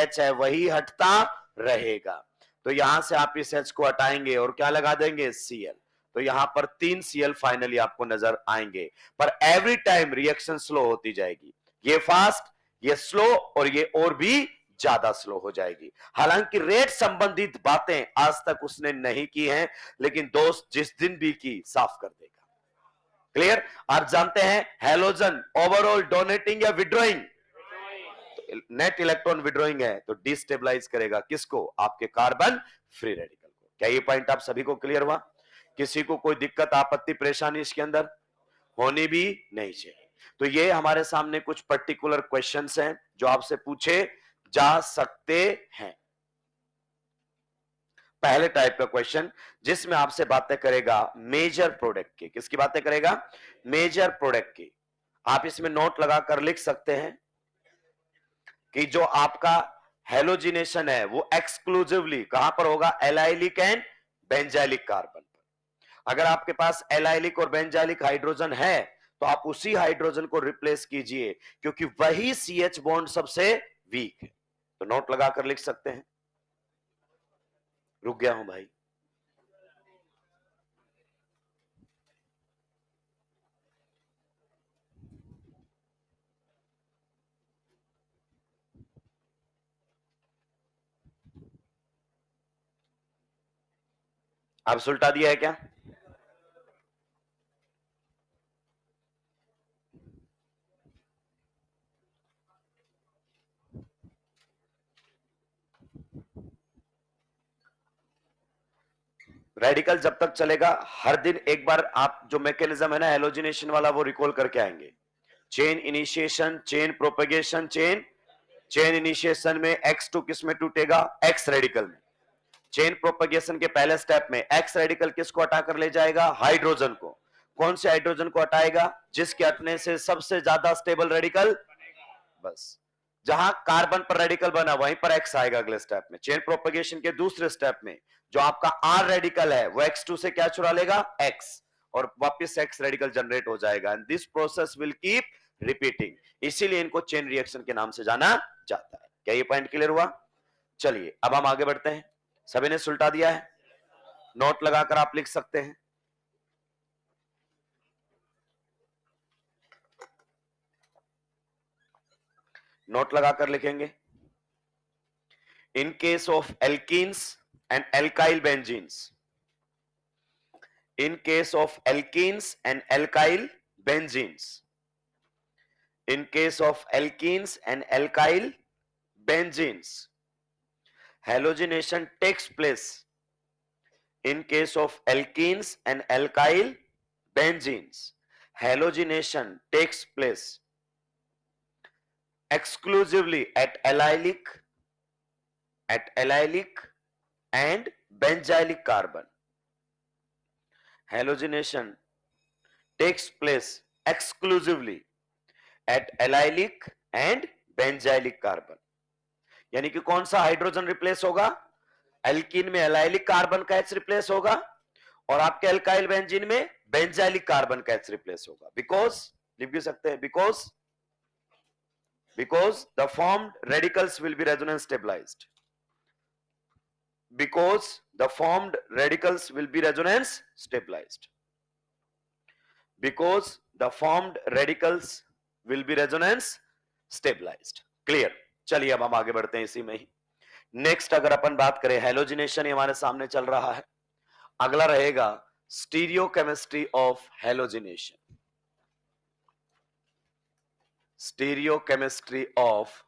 H है वही हटता रहेगा। तो यहां से आप इस H को हटाएंगे और क्या लगा देंगे, Cl। तो यहां पर 3 Cl फाइनली आपको नजर आएंगे, पर एवरी टाइम रिएक्शन स्लो होती जाएगी। ये फास्ट, ये स्लो, और ये और भी ज्यादा स्लो हो जाएगी। हालांकि रेट संबंधित बातें आज तक उसने नहीं की हैं, लेकिन दोस्त जिस दिन भी की साफ कर देगा। क्लियर? आप जानते हैं हैलोजन ओवरऑल डोनेटिंग या विड्रॉइंग, नेट इलेक्ट्रॉन विड्रॉइंग है तो डिस्टेबलाइज करेगा किसको, आपके कार्बन फ्री रेडिकल को। क्या ये पॉइंट आप सभी को क्लियर हुआ? किसी को कोई दिक्कत आपत्ति परेशानी इसके अंदर होनी भी नहीं चाहिए। तो ये हमारे सामने कुछ पर्टिकुलर क्वेश्चंस हैं जो आपसे पूछे जा सकते हैं। पहले टाइप का क्वेश्चन जिसमें आपसे बातें करेगा मेजर प्रोडक्ट की, किसकी बातें करेगा, मेजर प्रोडक्ट की। आप इसमें नोट लगाकर लिख सकते हैं कि जो आपका हेलोजिनेशन है वो एक्सक्लूसिवली कहां पर होगा, एलाइलिक एंड बेंजाइलिक कार्बन पर। अगर आपके पास एलाइलिक और बेंजाइलिक हाइड्रोजन है तो आप उसी हाइड्रोजन को रिप्लेस कीजिए, क्योंकि वही CH बॉन्ड सबसे वीक है। तो नोट लगाकर लिख सकते हैं। रुक गया हूं भाई। आप सुलटा दिया है क्या? रेडिकल जब तक चलेगा हर दिन एक बार आप जो मैकेनिज्म है ना हेलोजिनेशन वाला वो रिकॉल करके आएंगे। Chain initiation, chain propagation, chain initiation में X2 किस में टूटेगा, X रेडिकल में। चेन प्रोपेगेशन के पहले स्टेप में X रेडिकल किसको हटाकर ले जाएगा, हाइड्रोजन को। कौन से हाइड्रोजन को हटाएगा, जिसके हटने से सबसे ज्यादा स्टेबल रेडिकल, बस जहां कार्बन पर रेडिकल बना वहीं पर X आएगा अगले स्टेप में। चेन प्रोपेगेशन के दूसरे स्टेप में जो आपका R रेडिकल है वो X2 से क्या चुरा लेगा, X, और वापस X रेडिकल जनरेट हो जाएगा। And this process will keep repeating, इसीलिए इनको चेन रिएक्शन के नाम से जाना जाता है। क्या ये पॉइंट क्लियर हुआ? चलिए अब हम आगे बढ़ते हैं। सभी ने सुलटा दिया है? नोट लगाकर आप लिख सकते हैं। नोट लगाकर लिखेंगे। इन case of alkenes and alkyl benzenes, in case of alkenes and alkyl benzenes, in case of alkenes and alkyl benzenes, halogenation takes place in case of alkenes and alkyl benzenes. Halogenation takes place exclusively at allylic and benzylic carbon. Halogenation takes place exclusively at allylic and benzylic carbon। यानी कि कौन सा hydrogen replace होगा, alkene में allylic carbon का H replace होगा और आपके एल्काइल बेंजीन में बेंजाइलिक कार्बन का H रिप्लेस होगा। बिकॉज लिख भी सकते हैं, because the formed radicals will be resonance stabilised, because the formed radicals will be resonance stabilized, because the formed radicals will be resonance stabilized। Clear? चलिए अब हम आगे बढ़ते हैं इसी में ही। नेक्स्ट अगर अपन बात करें, हेलोजिनेशन हमारे सामने चल रहा है, अगला रहेगा stereochemistry of halogenation. Stereochemistry of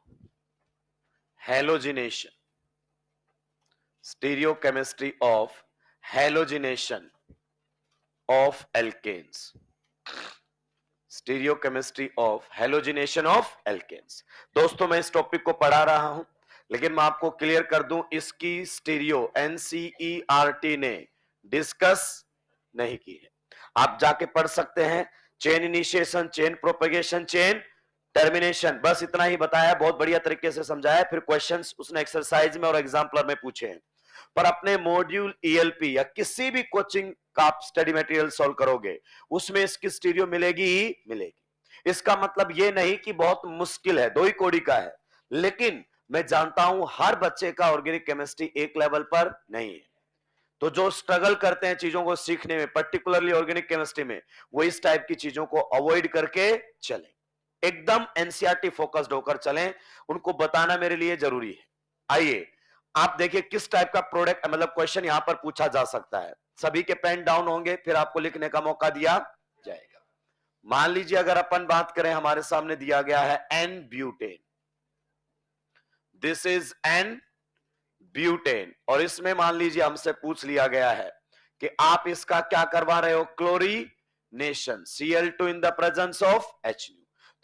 halogenation, stereochemistry of halogenation of alkanes, stereochemistry of halogenation of alkanes। दोस्तों मैं इस टॉपिक को पढ़ा रहा हूं, लेकिन मैं आपको क्लियर कर दूं इसकी स्टीरियो NCERT ने डिस्कस नहीं की है। आप जाके पढ़ सकते हैं, chain initiation, chain propagation, chain termination, बस इतना ही बताया, बहुत बढ़िया तरीके से समझाया। फिर क्वेश्चंस उसने एक्सरसाइज में और एग्जाम्पलर में पूछे हैं। पर अपने मॉड्यूल ELP या किसी भी कोचिंग का आप स्टडी मटेरियल सॉल्व करोगे उसमें इसकी स्टीरियो मिलेगी ही मिलेगी। इसका मतलब यह नहीं कि बहुत मुश्किल है, दो ही कोड़ी का है, लेकिन मैं जानता हूं हर बच्चे का ऑर्गेनिक केमिस्ट्री एक लेवल पर नहीं है, तो जो स्ट्रगल करते हैं चीजों को सीखने में, पर्टिकुलरली ऑर्गेनिक केमिस्ट्री में, वो इस टाइप की चीजों को अवॉइड करके चलें, एकदम एनसीईआरटी फोकस्ड होकर चलें, उनको बताना मेरे लिए जरूरी है। आइए आप देखिए किस टाइप का प्रोडक्ट, मतलब क्वेश्चन यहां पर पूछा जा सकता है। सभी के पेन डाउन होंगे, फिर आपको लिखने का मौका दिया जाएगा। मान लीजिए अगर अपन बात करें, हमारे सामने दिया गया है n butane, this is n butane, और इसमें मान लीजिए हमसे पूछ लिया गया है कि आप इसका क्या करवा रहे हो, chlorination, Cl2 in the presence of H।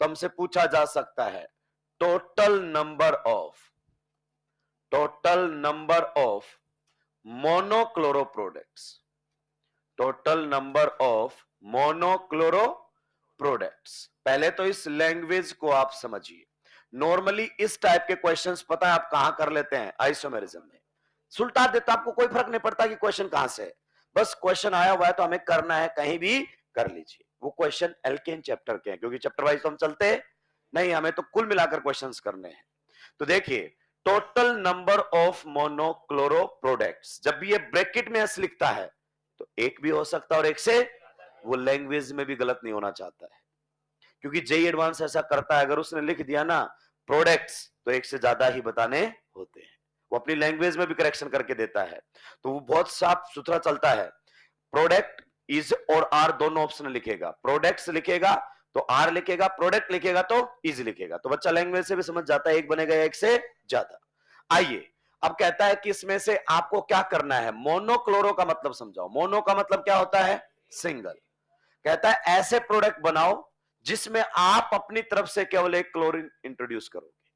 तो हमसे पूछा जा सकता है total number of monochloro products, total number of monochloro products. पहले तो इस लैंग्वेज को आप समझिए। नॉर्मली इस टाइप के क्वेश्चंस पता है आप कहां कर लेते हैं, आइसोमेरिज्म में। सुलटा देता, आपको कोई फर्क नहीं पड़ता कि क्वेश्चन कहां से है, बस क्वेश्चन आया हुआ है तो हमें करना है, कहीं भी कर लीजिए। वो क्वेश्चन एल्केन चैप्टर के हैं, क्योंकि चैप्टर वाइज तो हम चलते नहीं, हमें तो कुल मिलाकर क्वेश्चंस करने हैं। तो देखिए total number of monochloro products, जब भी ये ब्रैकेट में एस लिखता है तो एक भी हो सकता है और एक से, वो लैंग्वेज में भी गलत नहीं होना चाहता है, क्योंकि जेई एडवांस ऐसा करता है, अगर उसने लिख दिया ना प्रोडक्ट्स तो एक से ज्यादा ही बताने होते हैं, वो अपनी लैंग्वेज में भी करेक्शन करके देता है, तो वो बहुत साफ सुथरा चलता है। प्रोडक्ट इज और आर दोनों ऑप्शन लिखेगा, प्रोडक्ट्स लिखेगा तो आर लिखेगा, प्रोडक्ट लिखेगा तो इज लिखेगा, तो बच्चा लैंग्वेज से भी समझ जाता है एक बनेगा एक से ज्यादा। आइए अब कहता है कि इसमें से आपको क्या करना है, मोनोक्लोरो का मतलब समझाओ। मोनो का मतलब क्या होता है, सिंगल। कहता है ऐसे प्रोडक्ट बनाओ जिसमें आप अपनी तरफ से केवल एक क्लोरीन इंट्रोड्यूस करोगे,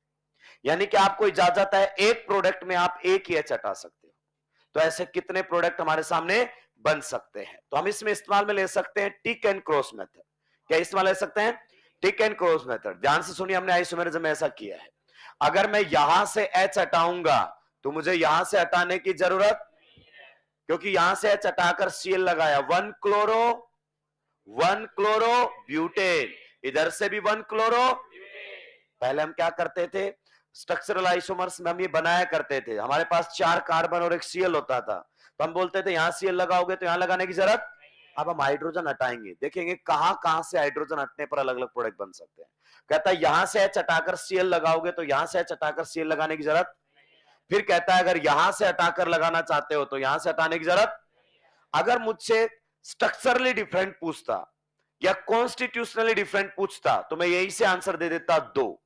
यानी कि आपको इजाजत है एक प्रोडक्ट में आप एक ही एच हटा सकते हो। तो ऐसे कितने प्रोडक्ट हमारे सामने बन सकते हैं, तो हम इसमें इस्तेमाल में ले सकते हैं टिक एंड क्रॉस मेथड। क्या इस्तेमाल ले सकते हैं, टिक एंड क्रॉस मेथड। ध्यान से सुनिए, हमने आइसोमेरिज्म में ऐसा किया है, अगर मैं यहां से एच हटाऊंगा तो मुझे यहां से हटाने की जरूरत, क्योंकि यहां से एच हटाकर सीएल लगाया, वन क्लोरो ब्यूटेन, इधर से भी वन क्लोरो। पहले हम क्या करते थे, स्ट्रक्चरल आइसोमर्स में हम ये बनाया करते थे, हमारे पास 4 कार्बन और एक सीएल होता था, तो हम बोलते थे यहां सीएल लगाओगे तो यहां लगाने की जरूरत। अब हम हाइड्रोजन हटाएंगे, देखेंगे कहां कहां से हाइड्रोजन हटने पर अलग अलग प्रोडक्ट बन सकते हैं। कहता है यहां से एच हटाकर सीएल लगाओगे तो यहां से एच हटाकर सीएल लगाने की जरूरत। फिर कहता है अगर यहां से हटाकर लगाना चाहते हो तो यहां से हटाने की जरूरत। अगर मुझसे स्ट्रक्चरली डिफरेंट पूछता या कॉन्स्टिट्यूशनली डिफरेंट पूछता तो मैं यही से आंसर दे देता 2,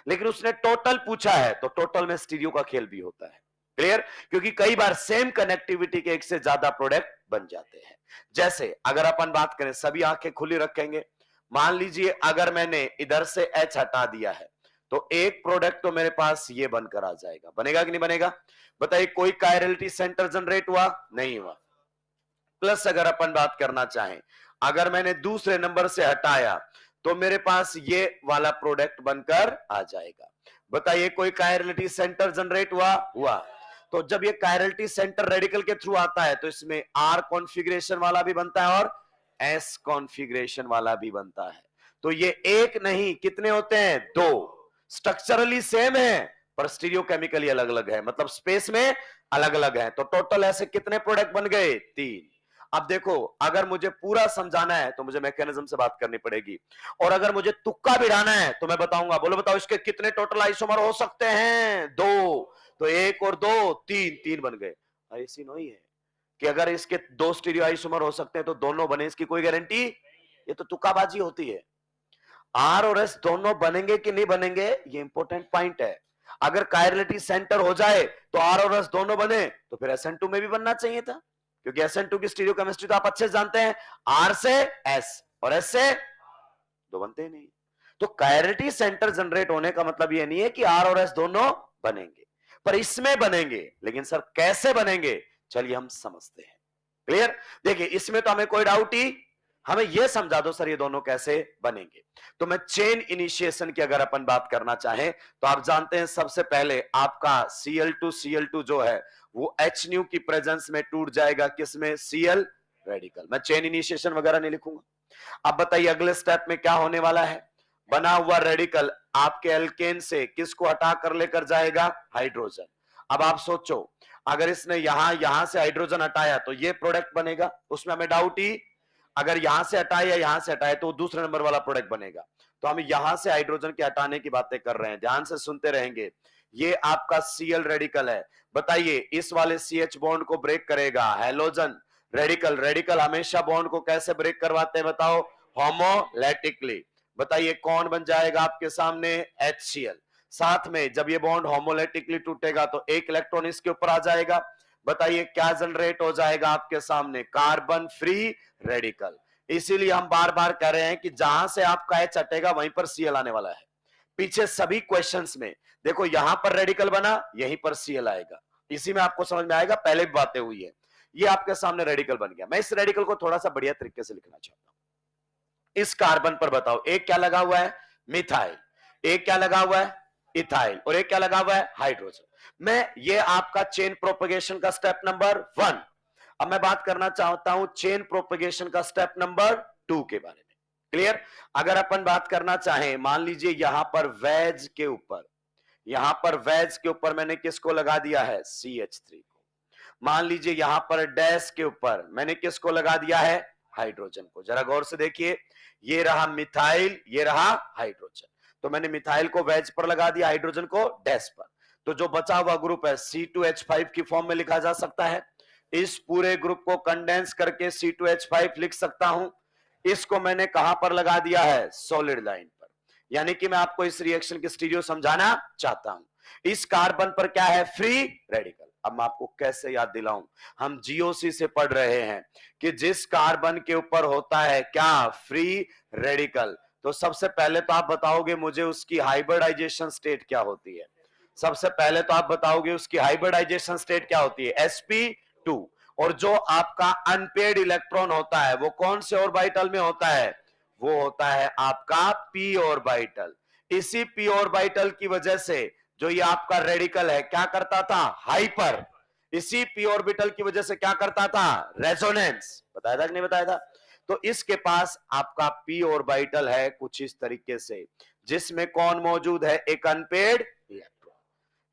लेकिन उसने टोटल पूछा है तो टोटल में स्टीरियो का खेल भी होता है। क्लियर, क्योंकि कई बार सेम कनेक्टिविटी के एक से ज्यादा प्रोडक्ट बन जाते हैं। जैसे अगर अपन बात करें, सभी आंखें खुली रखेंगे, मान लीजिए अगर मैंने इधर से एच हटा दिया है तो एक प्रोडक्ट तो मेरे पास ये बनकर आ जाएगा, बनेगा कि नहीं बनेगा, बताइए। कोई कायरलिटी सेंटर जनरेट हुआ, नहीं हुआ। प्लस अगर अपन बात करना चाहें, अगर मैंने दूसरे नंबर से हटाया तो मेरे पास ये वाला प्रोडक्ट बनकर आ जाएगा। बताइए कोई कायरलिटी सेंटर जनरेट हुआ। तो जब ये कायरलिटी सेंटर रेडिकल के थ्रू आता है तो इसमें आर कॉन्फ़िगरेशन वाला भी बनता है और एस कॉन्फ़िगरेशन वाला भी बनता है। तो ये एक नहीं कितने होते हैं, 2। स्ट्रक्चरली सेम है पर स्टीरियोकेमिकली अलग अलग है, मतलब स्पेस में अलग अलग है। तो टोटल ऐसे कितने प्रोडक्ट बन गए, 3। अब देखो अगर मुझे पूरा समझाना है तो मुझे मैकेनिज्म से बात करनी पड़ेगी, और अगर मुझे तुक्का भिड़ाना है तो मैं बताऊंगा, बोलो बताओ इसके कितने टोटल आइसोमर हो सकते हैं, 2। तो 1 और 2 3 बन गए। ऐसी नहीं है कि अगर इसके 2 स्टीरियो आइसोमर हो सकते हैं तो दोनों बने, इसकी कोई गारंटी, ये तो तुक्काबाजी होती है। आर और एस दोनों बनेंगे कि नहीं बनेंगे, ये इंपॉर्टेंट पॉइंट है। अगर कायरलिटी सेंटर हो जाए तो आर और एस दोनों बने तो फिर SN2 में भी बनना चाहिए था, क्योंकि SN2 की स्टीरियो केमिस्ट्री तो आप अच्छे से जानते हैं, आर से एस और एस से दो बनते ही नहीं। तो कायरलिटी सेंटर जनरेट होने का मतलब ये नहीं है कि आर और एस दोनों बनेंगे, पर इसमें बनेंगे। लेकिन सर कैसे बनेंगे, चलिए हम समझते हैं। क्लियर, देखिए इसमें तो हमें कोई डाउट ही, हमें यह समझा दो सर ये दोनों कैसे बनेंगे। तो मैं चेन इनिशिएशन की अगर अपन बात करना चाहें तो आप जानते हैं सबसे पहले आपका Cl2 जो है वो H न्यू की प्रेजेंस में टूट जाएगा, किसमें, Cl रेडिकल। मैं चेन इनिशिएशन वगैरह नहीं लिखूंगा। अब बताइए अगले स्टेप में क्या होने वाला है, बना हुआ रेडिकल आपके एल्केन से किसको हटा कर लेकर जाएगा? हाइड्रोजन। अब आप सोचो, अगर इसने यहां से हाइड्रोजन हटाया तो ये प्रोडक्ट बनेगा, उसमें हमें डाउट ही। अगर यहां से हटाए या यहां से हटाए तो दूसरे नंबर वाला प्रोडक्ट बनेगा। तो हम यहां से हाइड्रोजन के हटाने की बातें कर रहे हैं, ध्यान से सुनते रहेंगे। ये आपका Cl रेडिकल है। बताइए, इस वाले CH बॉन्ड को ब्रेक करेगा हैलोजन रेडिकल। रेडिकल हमेशा बॉन्ड को कैसे ब्रेक करवाते हैं बताओ? होमोलैटिकली। बताइए कौन बन जाएगा आपके सामने? HCl। साथ में जब ये बॉन्ड होमोलैटिकली टूटेगा तो एक इलेक्ट्रॉन इसके ऊपर आ जाएगा। बताइए क्या जनरेट हो जाएगा आपके सामने? Carbon free radical. इसीलिए हम बार बार कह रहे हैं कि जहां से आपका H हटेगा वहीं पर Cl आने वाला है। पीछे सभी क्वेश्चंस में देखो, यहां पर रेडिकल बना, यहीं पर Cl आएगा। इसी में आपको समझ में आएगा, पहले भी बातें हुई है। ये आपके सामने रेडिकल बन गया। मैं इस रेडिकल को थोड़ा सा बढ़िया तरीके से लिखना चाहता हूं। इस कार्बन पर बताओ, एक क्या लगा हुआ है? मिथाइल। एक क्या लगा हुआ है? इथाइल। और एक क्या लगा हुआ है? हाइड्रोजन। मैं ये आपका चेन प्रोपगेशन का स्टेप नंबर 1। अब मैं बात करना चाहता हूं चेन प्रोपगेशन का स्टेप नंबर 2 के बारे में। क्लियर? अगर अपन बात करना चाहें, मान लीजिए यहां पर वेज के ऊपर, यहां पर वेज के ऊपर मैंने किसको लगा दिया है? CH3 को। मान लीजिए यहां पर डैश के ऊपर मैंने किसको लगा दिया है? हाइड्रोजन को। जरा गौर से देखिए, ये रहा मिथाइल, ये रहा हाइड्रोजन। तो मैंने मिथाइल को वेज पर लगा दिया, हाइड्रोजन को डैश पर। तो जो बचा हुआ ग्रुप है C2H5 की फॉर्म में लिखा जा सकता है। इस पूरे ग्रुप को कंडेंस करके C2H5 लिख सकता हूं। इसको मैंने कहां पर लगा दिया है? सॉलिड लाइन पर। यानी कि मैं आपको इस रिएक्शन की स्टीरियो समझाना चाहता हूं। इस कार्बन पर क्या है? Free radical. अब मैं आपको कैसे याद दिलाऊं, हम जीओसी से पढ़ रहे हैं कि जिस कार्बन के ऊपर होता है क्या? फ्री रेडिकल, तो सबसे पहले तो आप बताओगे मुझे उसकी हाइब्रिडाइजेशन स्टेट क्या होती है? सबसे पहले तो आप बताओगे उसकी हाइब्रिडाइजेशन स्टेट क्या होती है? sp2। और जो आपका अनपेड इलेक्ट्रॉन होता है वो कौन से ऑर्बिटल में होता है? वो होता है आपका p ऑर्बिटल। इसी p ऑर्बिटल की वजह से जो ये आपका रेडिकल है क्या करता था? हाइपर। इसी p ऑर्बिटल की वजह से क्या करता था? रेजोनेंस। बताया था कि नहीं बताया था? तो इसके पास आपका p ऑर्बिटल है कुछ इस तरीके से, जिसमें कौन मौजूद है? एक अनपेड इलेक्ट्रॉन।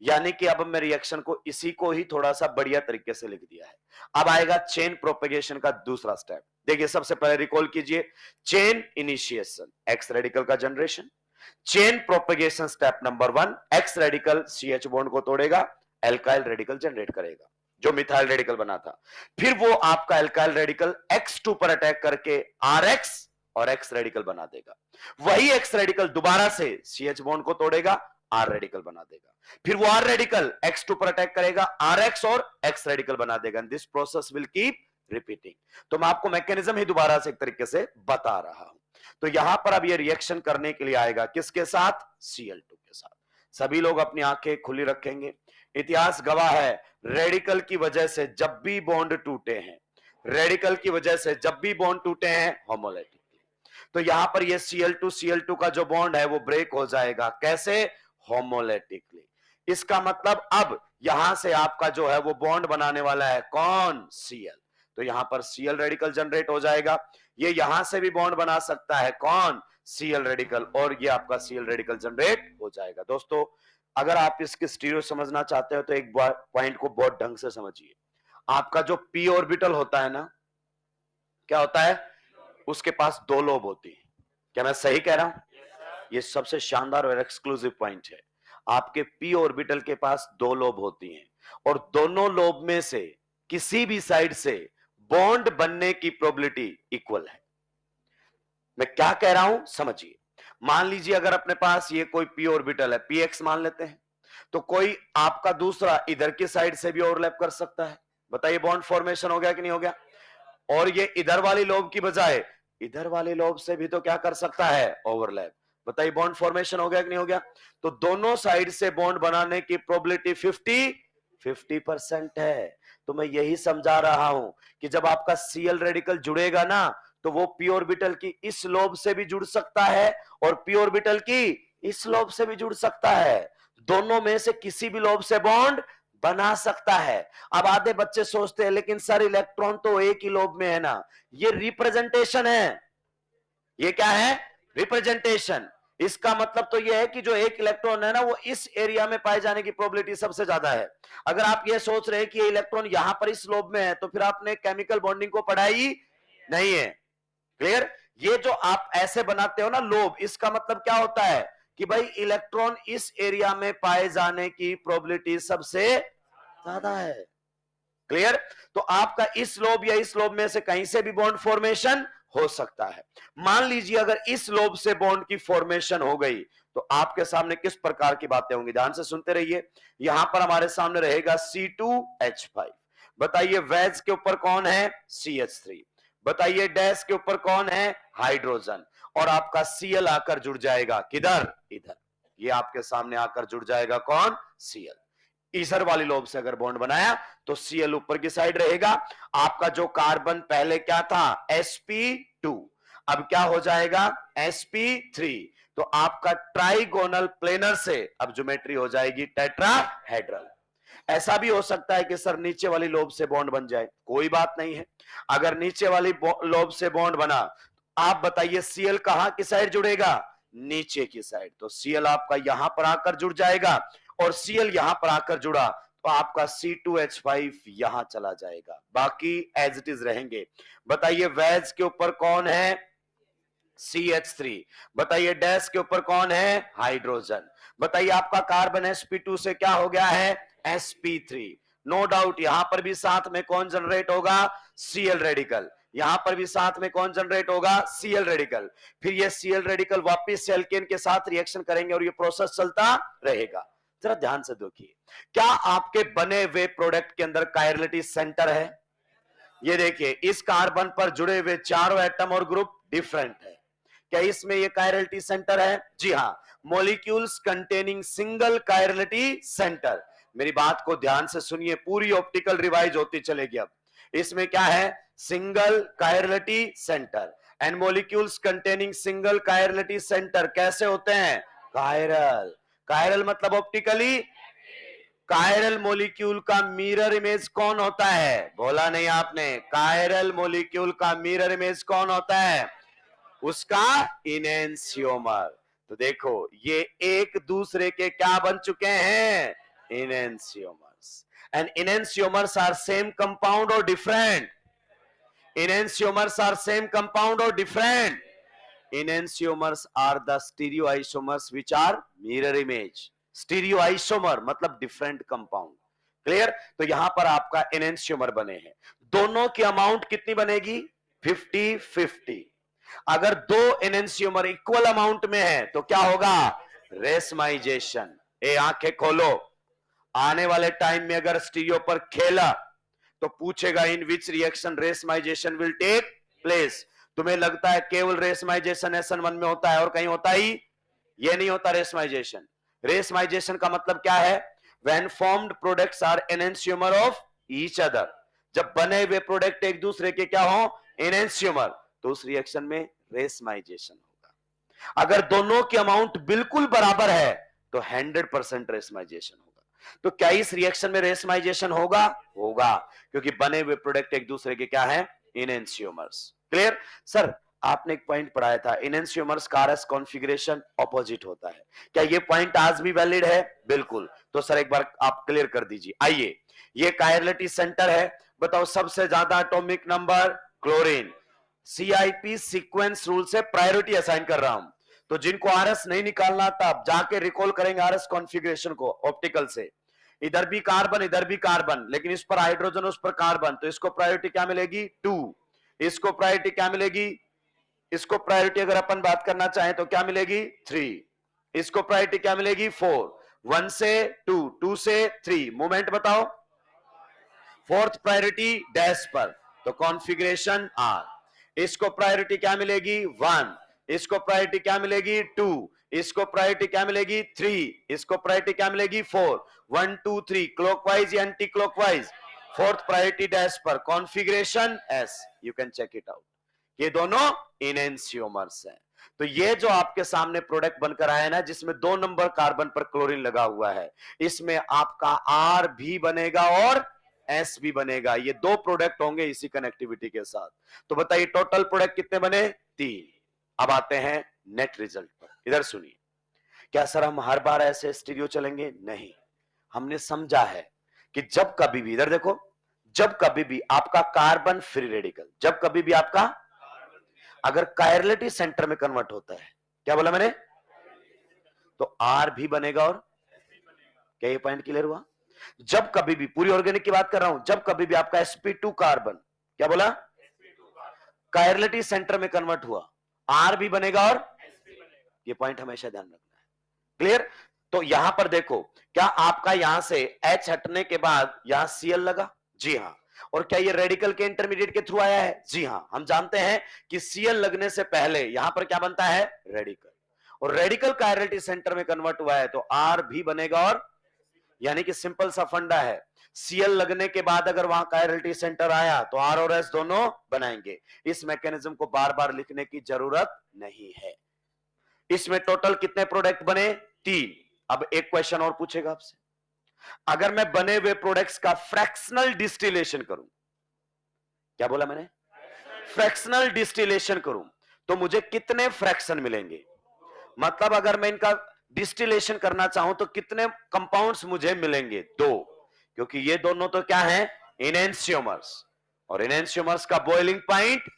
यानी कि अब मैं रिएक्शन को इसी को ही थोड़ा सा बढ़िया तरीके से लिख दिया है। अब आएगा चेन प्रोपेगेशन का दूसरा स्टेप। देखिए, सबसे पहले रिकॉल कीजिए, चेन इनिशिएशन, एक्स रेडिकल का generation. Chain propagation step number 1, x radical CH bond को तोड़ेगा, एल्काइल रेडिकल जनरेट करेगा जो मिथाइल रेडिकल बना था। फिर वो आपका एल्काइल रेडिकल X2 पर अटैक करके RX और X रेडिकल बना देगा। वही X रेडिकल दोबारा से CH बॉन्ड को तोड़ेगा, R रेडिकल बना देगा। फिर वो R रेडिकल X2 पर अटैक करेगा, RX और X रेडिकल बना देगा। This process will keep repeating. तो मैं आपको मैकेनिज्म ही दोबारा से एक तरीके से बता रहा हूं। तो यहां पर अब ये रिएक्शन करने के लिए आएगा किसके साथ? Cl2 के साथ। सभी लोग अपनी आंखें खुली रखेंगे। इतिहास गवाह है, रेडिकल की वजह से जब भी बॉन्ड टूटे हैं, रेडिकल की वजह से जब भी बॉन्ड टूटे हैं, होमोलैटिकली। तो यहां पर ये Cl2 का जो बॉन्ड है वो ब्रेक हो जाएगा। कैसे? होमोलैटिकली। इसका मतलब अब यहां से आपका जो है वो बॉन्ड बनाने वाला है कौन? Cl। तो यहां पर Cl रेडिकल जनरेट हो जाएगा। ये यहां से भी बॉन्ड बना सकता है कौन? Cl radical. और ये आपका Cl रेडिकल जनरेट हो जाएगा। दोस्तों, अगर आप इसके स्टीरियो समझना चाहते हो तो एक पॉइंट को बहुत ढंग से समझिए। आपका जो p ऑर्बिटल होता है ना, क्या होता है? उसके पास दो लोब होती है। क्या मैं सही कह रहा हूं? ये सबसे शानदार और एक्सक्लूसिव पॉइंट है। आपके p ऑर्बिटल के पास दो लोब होती हैं और दोनों लोब में से किसी भी साइड से बॉन्ड बनने की प्रोबेबिलिटी इक्वल है। मैं क्या कह रहा हूं समझिए। मान लीजिए अगर अपने पास ये कोई p ऑर्बिटल है, px मान लेते हैं, तो कोई आपका दूसरा इधर की साइड से भी ओवरलैप कर सकता है। बताइए बॉन्ड फॉर्मेशन हो गया कि नहीं हो गया? और ये इधर वाली लोब की बजाय इधर वाले लोब से भी तो क्या कर सकता है? ओवरलैप। बताइए बॉन्ड फॉर्मेशन हो गया कि नहीं हो गया? तो दोनों साइड से बॉन्ड बनाने की प्रोबेबिलिटी 50% है। तो मैं यही समझा रहा हूं कि जब आपका Cl रेडिकल जुड़ेगा ना, तो वो p ऑर्बिटल की इस लोब से भी जुड़ सकता है और p ऑर्बिटल की इस लोब से भी जुड़ सकता है। दोनों में से किसी भी लोब से बॉन्ड बना सकता है। अब आधे बच्चे सोचते हैं लेकिन सर इलेक्ट्रॉन तो एक ही लोब में है ना। ये रिप्रेजेंटेशन है। ये क्या है? रिप्रेजेंटेशन। इसका मतलब तो यह है कि जो एक इलेक्ट्रॉन है ना वो इस एरिया में पाए जाने की प्रोबेबिलिटी सबसे ज्यादा है। अगर आप ये सोच रहे हैं कि ये इलेक्ट्रॉन यहां पर इस लोब में है तो फिर आपने केमिकल बॉन्डिंग को पढ़ा ही नहीं है। क्लियर? ये जो आप ऐसे बनाते हो ना लोब, इसका मतलब क्या होता है कि भाई इलेक्ट्रॉन इस एरिया में पाए जाने की प्रोबेबिलिटी सबसे ज्यादा है। क्लियर? तो आपका इस लोब या इस लोब में से कहीं से भी बॉन्ड फॉर्मेशन हो सकता है। मान लीजिए अगर इस लोब से बॉन्ड की फॉर्मेशन हो गई तो आपके सामने किस प्रकार की बातें होंगी, ध्यान से सुनते रहिए। यहां पर हमारे सामने रहेगा C2H5। बताइए वेज के ऊपर कौन है? CH3। बताइए डैश के ऊपर कौन है? हाइड्रोजन। और आपका Cl आकर जुड़ जाएगा किधर? इधर। ये आपके सामने आकर जुड़ जाएगा कौन? Cl। ईसर वाली लोब से अगर बॉन्ड बनाया तो Cl ऊपर की साइड रहेगा। आपका जो कार्बन पहले क्या था? sp2, अब क्या हो जाएगा? sp3। तो आपका ट्राइगोनल प्लेनर से अब ज्योमेट्री हो जाएगी टेट्राहेड्रल। ऐसा भी हो सकता है कि सर नीचे वाली लोब से बॉन्ड बन जाए, कोई बात नहीं है। अगर नीचे वाली लोब से बॉन्ड बना, आप बताइए Cl कहां की साइड जुड़ेगा? नीचे की साइड। तो Cl आपका यहां पर आकर जुड़ जाएगा और Cl यहां पर आकर जुड़ा तो आपका C2H5 यहां चला जाएगा, बाकी एज इट इज रहेंगे। बताइए वेज के ऊपर कौन है? CH3। बताइए डैश के ऊपर कौन है? हाइड्रोजन। बताइए आपका कार्बन sp2 से क्या हो गया है? sp3। नो डाउट यहां पर भी साथ में कौन जनरेट होगा? Cl radical. यहां पर भी साथ में कौन जनरेट होगा? Cl radical. फिर ये Cl रेडिकल वापस से एल्केन के साथ रिएक्शन करेंगे और ये प्रोसेस चलता रहेगा। जरा ध्यान से देखिए, क्या आपके बने हुए प्रोडक्ट के अंदर कायरलिटी सेंटर है? ये देखिए इस कार्बन पर जुड़े हुए चारों एटम और ग्रुप डिफरेंट है। क्या इसमें ये कायरलिटी सेंटर है? जी हां, molecules containing single chirality centre. मेरी बात को ध्यान से सुनिए, पूरी ऑप्टिकल रिवाइज होती चलेगी। अब इसमें क्या है? Single chirality centre. And molecules containing single chirality centre कैसे होते हैं? कायरल। कायरल मतलब ऑप्टिकली कायरल मॉलिक्यूल का मिरर इमेज कौन होता है? बोला नहीं आपने। कायरल मॉलिक्यूल का मिरर इमेज कौन होता है? उसका इनेंशियोमर। तो देखो ये एक दूसरे के क्या बन चुके हैं? Enantiomers. And enantiomers are same compound और different? Enantiomers are same compound or different? Enantiomers are the stereoisomers which are mirror image. Stereoisomer मतलब different compound. क्लियर? तो यहां पर आपका enantiomer बने हैं। दोनों की अमाउंट कितनी बनेगी? 50-50। अगर दो enantiomer इक्वल अमाउंट में है तो क्या होगा? रेसमाइजेशन। ए आंखें खोलो, आने वाले टाइम में अगर स्टीरियो पर खेला तो पूछेगा in which reaction racemization will take place. तुम्हें लगता है केवल रेसमाइजेशन SN1 में होता है और कहीं होता ही ये नहीं होता? रेसमाइजेशन, रेसमाइजेशन का मतलब क्या है? When formed products are enantiomer of each other. जब बने हुए प्रोडक्ट एक दूसरे के क्या हो? एनेंशियोमर, तो उस रिएक्शन में रेसमाइजेशन होगा। अगर दोनों की अमाउंट बिल्कुल बराबर है तो 100% रेसमाइजेशन होगा। तो क्या इस रिएक्शन में रेसमाइजेशन होगा? होगा, क्योंकि बने हुए प्रोडक्ट एक दूसरे के क्या है? इनेंशियोमर्स। क्लियर? सर आपने एक पॉइंट पढ़ाया था, इनेंशियोमर्स का RS कॉन्फ़िगरेशन ऑपोजिट होता है। क्या ये पॉइंट आज भी वैलिड है? बिल्कुल। तो सर एक बार आप क्लियर कर दीजिए। आइए, ये कायरलिटी सेंटर है। बताओ सबसे ज्यादा atomic number chlorine. CIP sequence rule से प्रायोरिटी असाइन कर रहा हूं। तो जिनको RS नहीं निकालना था अब जाके रिकॉल करेंगे RS कॉन्फ़िगरेशन को ऑप्टिकल से। इधर भी कार्बन इधर भी कार्बन, लेकिन इस पर हाइड्रोजन उस पर कार्बन, तो इसको प्रायोरिटी क्या मिलेगी? 2। इसको प्रायोरिटी क्या मिलेगी? इसको प्रायोरिटी अगर अपन बात करना चाहें तो क्या मिलेगी? 3। इसको प्रायोरिटी क्या मिलेगी? 4। 1 से 2, 2 से 3, मूवमेंट बताओ। फोर्थ प्रायोरिटी डैश पर, तो कॉन्फ़िगरेशन R। इसको प्रायोरिटी क्या मिलेगी? 1। इसको प्रायोरिटी क्या मिलेगी? 2। इसको प्रायोरिटी क्या मिलेगी? 3। इसको प्रायोरिटी क्या मिलेगी? 4। 1 2 3 क्लॉकवाइज या anti clockwise? Fourth priority dash पर, configuration S। You can check it out. ये दोनों इनेंशियोमर्स हैं। तो ये जो आपके सामने प्रोडक्ट बनकर आया है ना, जिसमें 2 नंबर कार्बन पर क्लोरीन लगा हुआ है, इसमें आपका R भी बनेगा और S भी बनेगा। ये 2 प्रोडक्ट होंगे इसी कनेक्टिविटी के साथ। तो बताइए टोटल प्रोडक्ट कितने बने? 3। अब आते हैं नेट रिजल्ट पर। इधर सुनिए, क्या सर हम हर बार ऐसे स्टीरियो चलेंगे? नहीं, हमने समझा है कि जब कभी भी, इधर देखो, जब कभी भी आपका कार्बन फ्री रेडिकल, जब कभी भी आपका अगर कायरलिटी सेंटर में कन्वर्ट होता है, क्या बोला मैंने, तो आर भी बनेगा और, क्या ये पॉइंट क्लियर हुआ? जब कभी भी, पूरी ऑर्गेनिक की बात कर रहा हूं, जब कभी भी आपका sp2 कार्बन, क्या बोला, कायरलिटी सेंटर में कन्वर्ट हुआ, आर भी बनेगा और, ये पॉइंट हमेशा ध्यान रखना है। क्लियर? तो यहां पर देखो, क्या आपका यहां से H हटने के बाद यहां Cl लगा? जी हां। और क्या ये रेडिकल के इंटरमीडिएट के थ्रू आया है? जी हां। हम जानते हैं कि Cl लगने से पहले यहां पर क्या बनता है? रेडिकल। और रेडिकल कायरलिटी सेंटर में कन्वर्ट हुआ है तो आर भी बनेगा और, यानी कि सिंपल सा फंडा है, Cl लगने के बाद अगर वहां कायरलिटी सेंटर आया तो आर और एस दोनों बनाएंगे। इस मैकेनिज्म को बार बार लिखने की जरूरत नहीं है। इसमें टोटल कितने प्रोडक्ट बने? 3। अब एक क्वेश्चन और पूछेगा आपसे, अगर मैं बने हुए प्रोडक्ट्स का फ्रैक्शनल डिस्टिलेशन करूं, क्या बोला मैंने, फ्रैक्शनल डिस्टिलेशन करूं, तो मुझे कितने फ्रैक्शन मिलेंगे? मतलब अगर मैं इनका डिस्टिलेशन करना चाहूं तो कितने कंपाउंड्स मुझे मिलेंगे? 2, क्योंकि ये दोनों तो क्या है, इनएंशियोमर्स, और इनएंशियोमर्स का बॉइलिंग पॉइंट,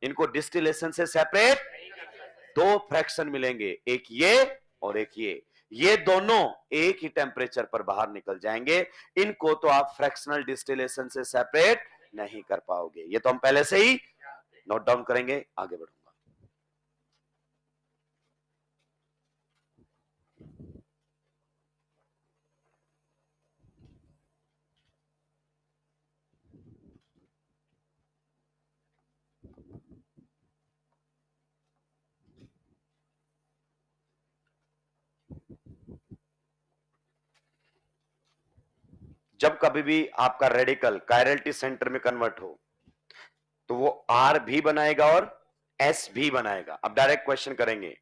इनको डिस्टिलेशन से सेपरेट 2 फ्रैक्शन मिलेंगे, एक ये और एक ये दोनों एक ही टेम्परेचर पर बाहर निकल जाएंगे। इनको तो आप फ्रैक्शनल डिस्टिलेशन से सेपरेट नहीं कर पाओगे। ये तो हम पहले से ही नोट डाउन करेंगे, आगे बढ़ूंगा। जब कभी भी आपका रेडिकल कायरलिटी सेंटर में कन्वर्ट हो तो वो आर भी बनाएगा और एस भी बनाएगा। अब डायरेक्ट क्वेश्चन करेंगे,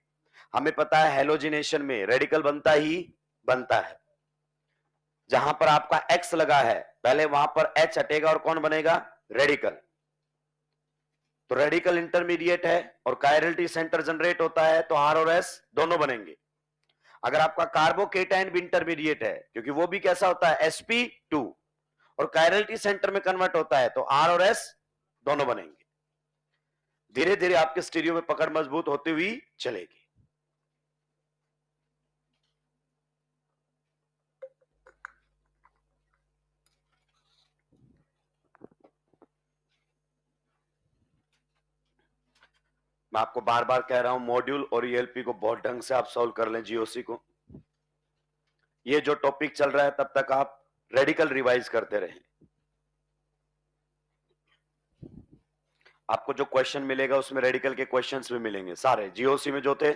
हमें पता है हेलोजिनेशन में रेडिकल बनता ही बनता है। जहां पर आपका एक्स लगा है पहले वहां पर एच हटेगा और कौन बनेगा? रेडिकल। तो रेडिकल इंटरमीडिएट है और कायरलिटी सेंटर जनरेट होता है तो आर और एस दोनों बनेंगे। अगर आपका कार्बोकेटाइन भी इंटरमीडिएट है, क्योंकि वो भी कैसा होता है, sp2, और कायरलिटी सेंटर में कन्वर्ट होता है तो आर और एस दोनों बनेंगे। धीरे धीरे आपके स्टीरियो में पकड़ मजबूत होती हुई चलेगी। मैं आपको बार बार कह रहा हूं, मॉड्यूल और ईएलपी को बहुत ढंग से आप सॉल्व कर लें, जीओसी को। ये जो टॉपिक चल रहा है तब तक आप रेडिकल रिवाइज करते रहें। आपको जो क्वेश्चन मिलेगा उसमें रेडिकल के क्वेश्चंस भी मिलेंगे, सारे जीओसी में जो थे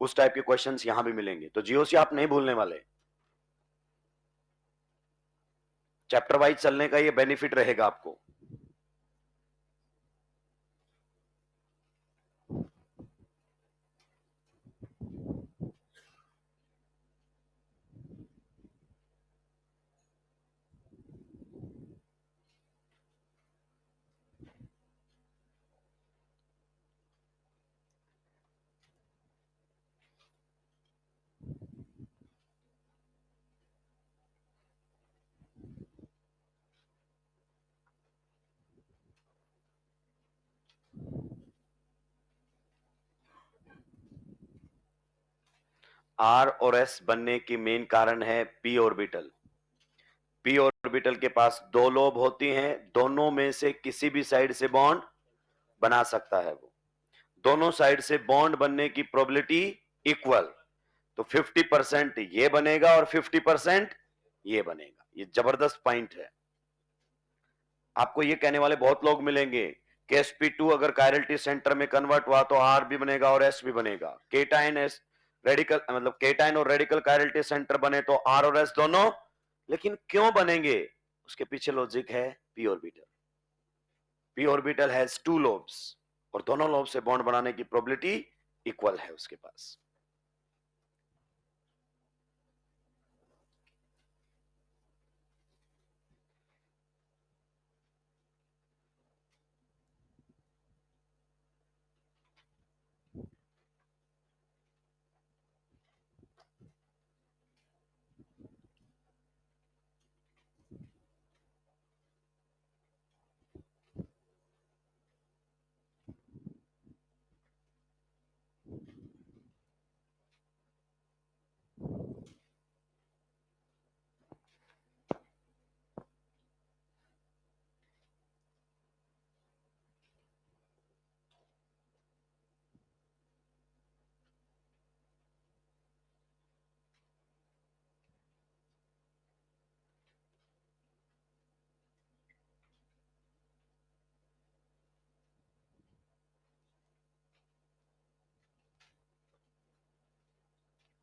उस टाइप के क्वेश्चंस यहां भी मिलेंगे। तो जीओसी आप नहीं भूलने वाले, चैप्टर वाइज चलने का ये बेनिफिट रहेगा आपको। आर और एस बनने की मेन कारण है पी ऑर्बिटल। पी ऑर्बिटल के पास 2 लोब होती हैं, दोनों में से किसी भी साइड से बॉन्ड बना सकता है वो। दोनों साइड से बॉन्ड बनने की प्रोबेबिलिटी इक्वल, तो 50% ये बनेगा और 50% ये बनेगा। ये जबरदस्त पॉइंट है। आपको ये कहने वाले बहुत लोग मिलेंगे कि sp2 अगर कायरलिटी सेंटर में कन्वर्ट हुआ तो आर भी बनेगा और एस भी बनेगा। केटाइन एस रेडिकल, मतलब केटाइन और रेडिकल कायरलिटी सेंटर बने तो आर और एस दोनों, लेकिन क्यों बनेंगे उसके पीछे लॉजिक है P orbital. P orbital has 2 lobes और दोनों लोब से बॉन्ड बनाने की प्रोबेबिलिटी इक्वल है उसके पास।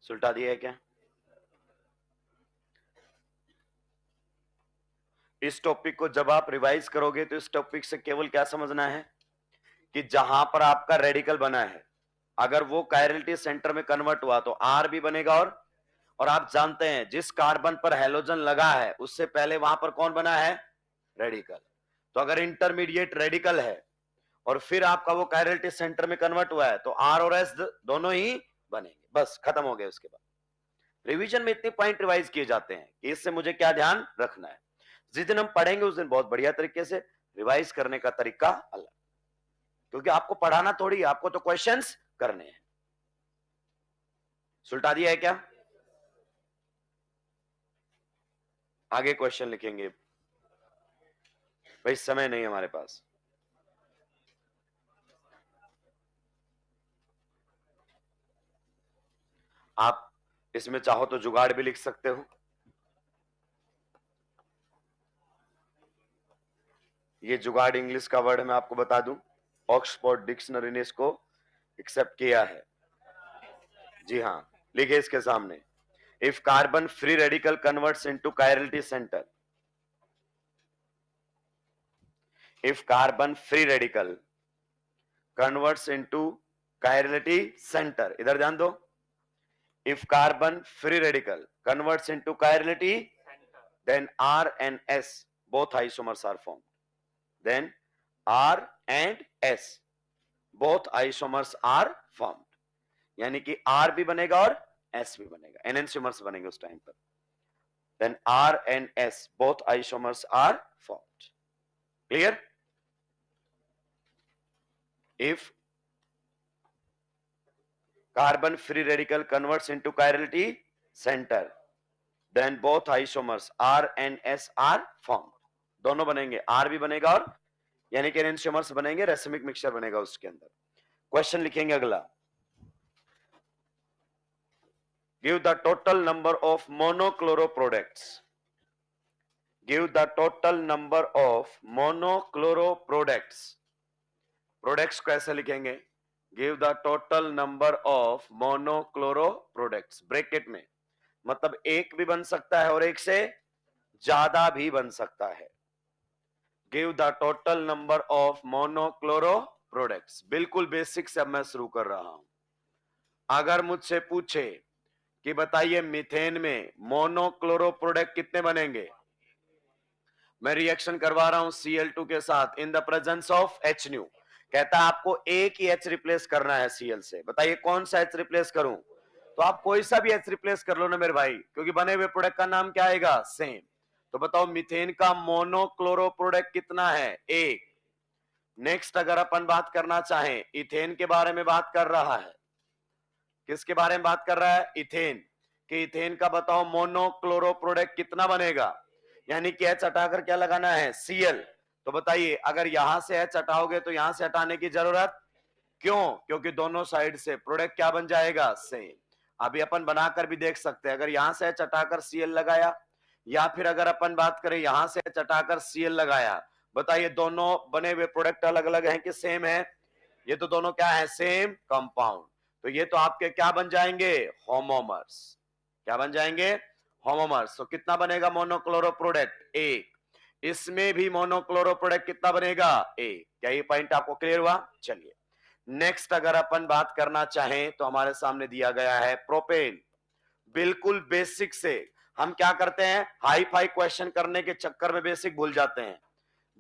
सुलटा दिया है क्या? इस टॉपिक को जब आप रिवाइज करोगे तो इस टॉपिक से केवल क्या समझना है कि जहां पर आपका रेडिकल बना है, अगर वो कायरलिटी सेंटर में कन्वर्ट हुआ तो आर भी बनेगा। और आप जानते हैं जिस कार्बन पर हेलोजन लगा है उससे पहले वहां पर कौन बना है? रेडिकल। तो अगर इंटरमीडिएट रेडिकल है और फिर आपका वो कायरलिटी सेंटर में कन्वर्ट हुआ है तो आर और एस दोनों ही बनेंगे। बस खत्म हो गया। उसके बाद रिवीजन में इतने पॉइंट रिवाइज किए जाते हैं कि इससे मुझे क्या ध्यान रखना है। जिस दिन हम पढ़ेंगे उस दिन बहुत बढ़िया तरीके से रिवाइज करने का तरीका अलग, क्योंकि आपको पढ़ाना थोड़ी, आपको तो क्वेश्चंस करने हैं। सुलटा दिया है क्या? आगे क्वेश्चन लिखेंगे भाई, समय नहीं हमारे पास। आप इसमें चाहो तो जुगाड़ भी लिख सकते हो। ये जुगाड़ इंग्लिश का वर्ड है, मैं आपको बता दूं, ऑक्सफोर्ड डिक्शनरी ने इसको एक्सेप्ट किया है। जी हाँ, लिखे इसके सामने, if carbon free radical converts into chirality centre, if carbon free radical converts into chirality center, इधर ध्यान दो, if carbon free radical converts into chirality then R and S both isomers are formed, then R and S both isomers are formed, यानी कि R भी बनेगा और S भी बनेगा, एनेंसियोमर्स बनेंगे उस टाइम पर, then R and S both isomers are formed. Clear? If carbon free radical converts into chirality center then both isomers R and S are formed, दोनों बनेंगे, R भी बनेगा और यानी कि एनेंसियोमर्स बनेंगे, रेसिमिक मिक्सचर बनेगा उसके अंदर। क्वेश्चन लिखेंगे अगला, give the total number of monochloro products, give the total number of monochloro products. Products कैसे लिखेंगे? Give the total number of monochloro products, bracket में, मतलब एक भी बन सकता है और एक से ज्यादा भी बन सकता है। Give the total number of monochloro products, बिल्कुल बेसिक से अब मैं शुरू कर रहा हूं। अगर मुझसे पूछे कि बताइए मीथेन में मोनोक्लोरो प्रोडक्ट कितने बनेंगे, मैं रिएक्शन करवा रहा हूं Cl2 के साथ in the presence of H nu, कहता है आपको एक ही H रिप्लेस करना है Cl से, बताइए कौन सा H रिप्लेस करूं? तो आप कोई सा भी H रिप्लेस कर लो ना मेरे भाई, क्योंकि बने हुए प्रोडक्ट का नाम क्या आएगा? सेम। तो बताओ मीथेन का मोनोक्लोरो प्रोडक्ट कितना है? एक। नेक्स्ट अगर अपन बात करना चाहें, इथेन के बारे में बात कर रहा है, किसके बारे में बात कर रहा है? इथेन। कि इथेन का बताओ मोनोक्लोरो प्रोडक्ट कितना बनेगा, यानी कि H हटाकर क्या लगाना है? Cl। तो बताइए अगर यहां से H हटाओगे तो यहां से हटाने की जरूरत क्यों? क्योंकि दोनों साइड से प्रोडक्ट क्या बन जाएगा? सेम। अभी अपन बनाकर भी देख सकते हैं, अगर यहां से H हटाकर Cl लगाया या फिर अगर अपन बात करें यहां से H हटाकर Cl लगाया, बताइए दोनों बने हुए प्रोडक्ट अलग अलग हैं कि सेम है? ये तो दोनों क्या है? Same compound. तो ये तो आपके क्या बन जाएंगे? होमोमर्स। क्या बन जाएंगे? होमोमर्स। तो कितना बनेगा मोनोक्लोरो प्रोडक्ट? एक। इसमें भी मोनोक्लोरो प्रोडक्ट कितना बनेगा? एक। क्या ये पॉइंट आपको क्लियर हुआ? चलिए नेक्स्ट अगर अपन बात करना चाहें तो हमारे सामने दिया गया है प्रोपेन। बिल्कुल बेसिक से हम क्या करते हैं, हाई फाई क्वेश्चन करने के चक्कर में बेसिक भूल जाते हैं।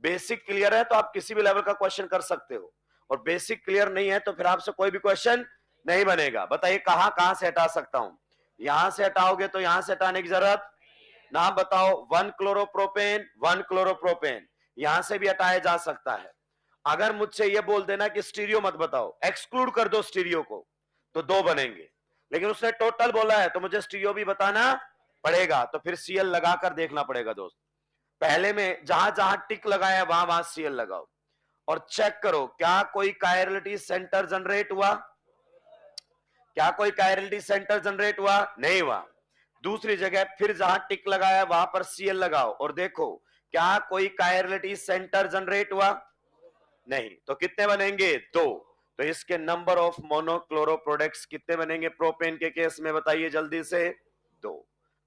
बेसिक क्लियर है तो आप किसी भी लेवल का क्वेश्चन कर सकते हो, और बेसिक क्लियर नहीं है तो फिर आपसे कोई भी क्वेश्चन नहीं बनेगा। बताइए कहां कहां से हटा सकता हूं? यहां से हटाओगे तो यहां से हटाने की जरूरत, नाम बताओ। 1 क्लोरोप्रोपेन, 1 क्लोरोप्रोपेन, यहां से भी हटाया जा सकता है। अगर मुझसे यह बोल देना कि स्टीरियो मत बताओ, एक्सक्लूड कर दो स्टीरियो को, तो दो बनेंगे, लेकिन उसने टोटल बोला है तो मुझे स्टीरियो भी बताना पड़ेगा, तो फिर Cl लगाकर देखना पड़ेगा दोस्त। पहले में जहां जहां टिक लगाया वहां वहां Cl लगाओ और चेक करो क्या कोई कायरलिटी सेंटर जनरेट हुआ? क्या कोई कायरलिटी सेंटर जनरेट हुआ? नहीं हुआ। दूसरी जगह फिर जहां टिक लगाया वहां पर Cl लगाओ और देखो क्या कोई कायरलिटी सेंटर जनरेट हुआ? नहीं। तो कितने बनेंगे? दो। तो इसके नंबर ऑफ मोनोक्लोरो प्रोडक्ट्स कितने बनेंगे प्रोपेन के केस में, बताइए जल्दी से? 2।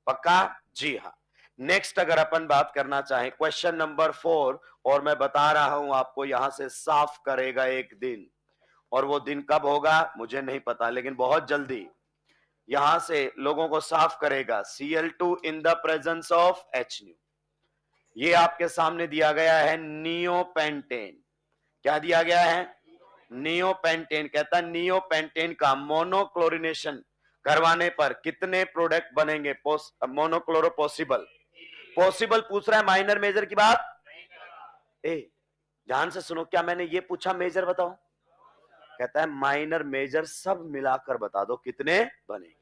पक्का? जी हाँ। नेक्स्ट अगर अपन बात करना चाहें क्वेश्चन नंबर 4, और मैं बता रहा हूं आपको, यहां से साफ करेगा एक दिन, और वो दिन कब होगा मुझे नहीं पता, लेकिन बहुत जल्दी यहां से लोगों को साफ करेगा। Cl2 in the presence of H। ये आपके सामने दिया गया है नियोपेंटेन। क्या दिया गया है? नियोपेंटेन। कहता है नियोपेंटेन का मोनोक्लोरिनेशन करवाने पर कितने प्रोडक्ट बनेंगे मोनोक्लोरो पॉसिबल? पॉसिबल पूछ रहा है, माइनर मेजर की बात। ए ध्यान से सुनो, क्या मैंने ये पूछा मेजर बताओ? कहता है माइनर मेजर सब मिलाकर बता दो कितने बनेंगे।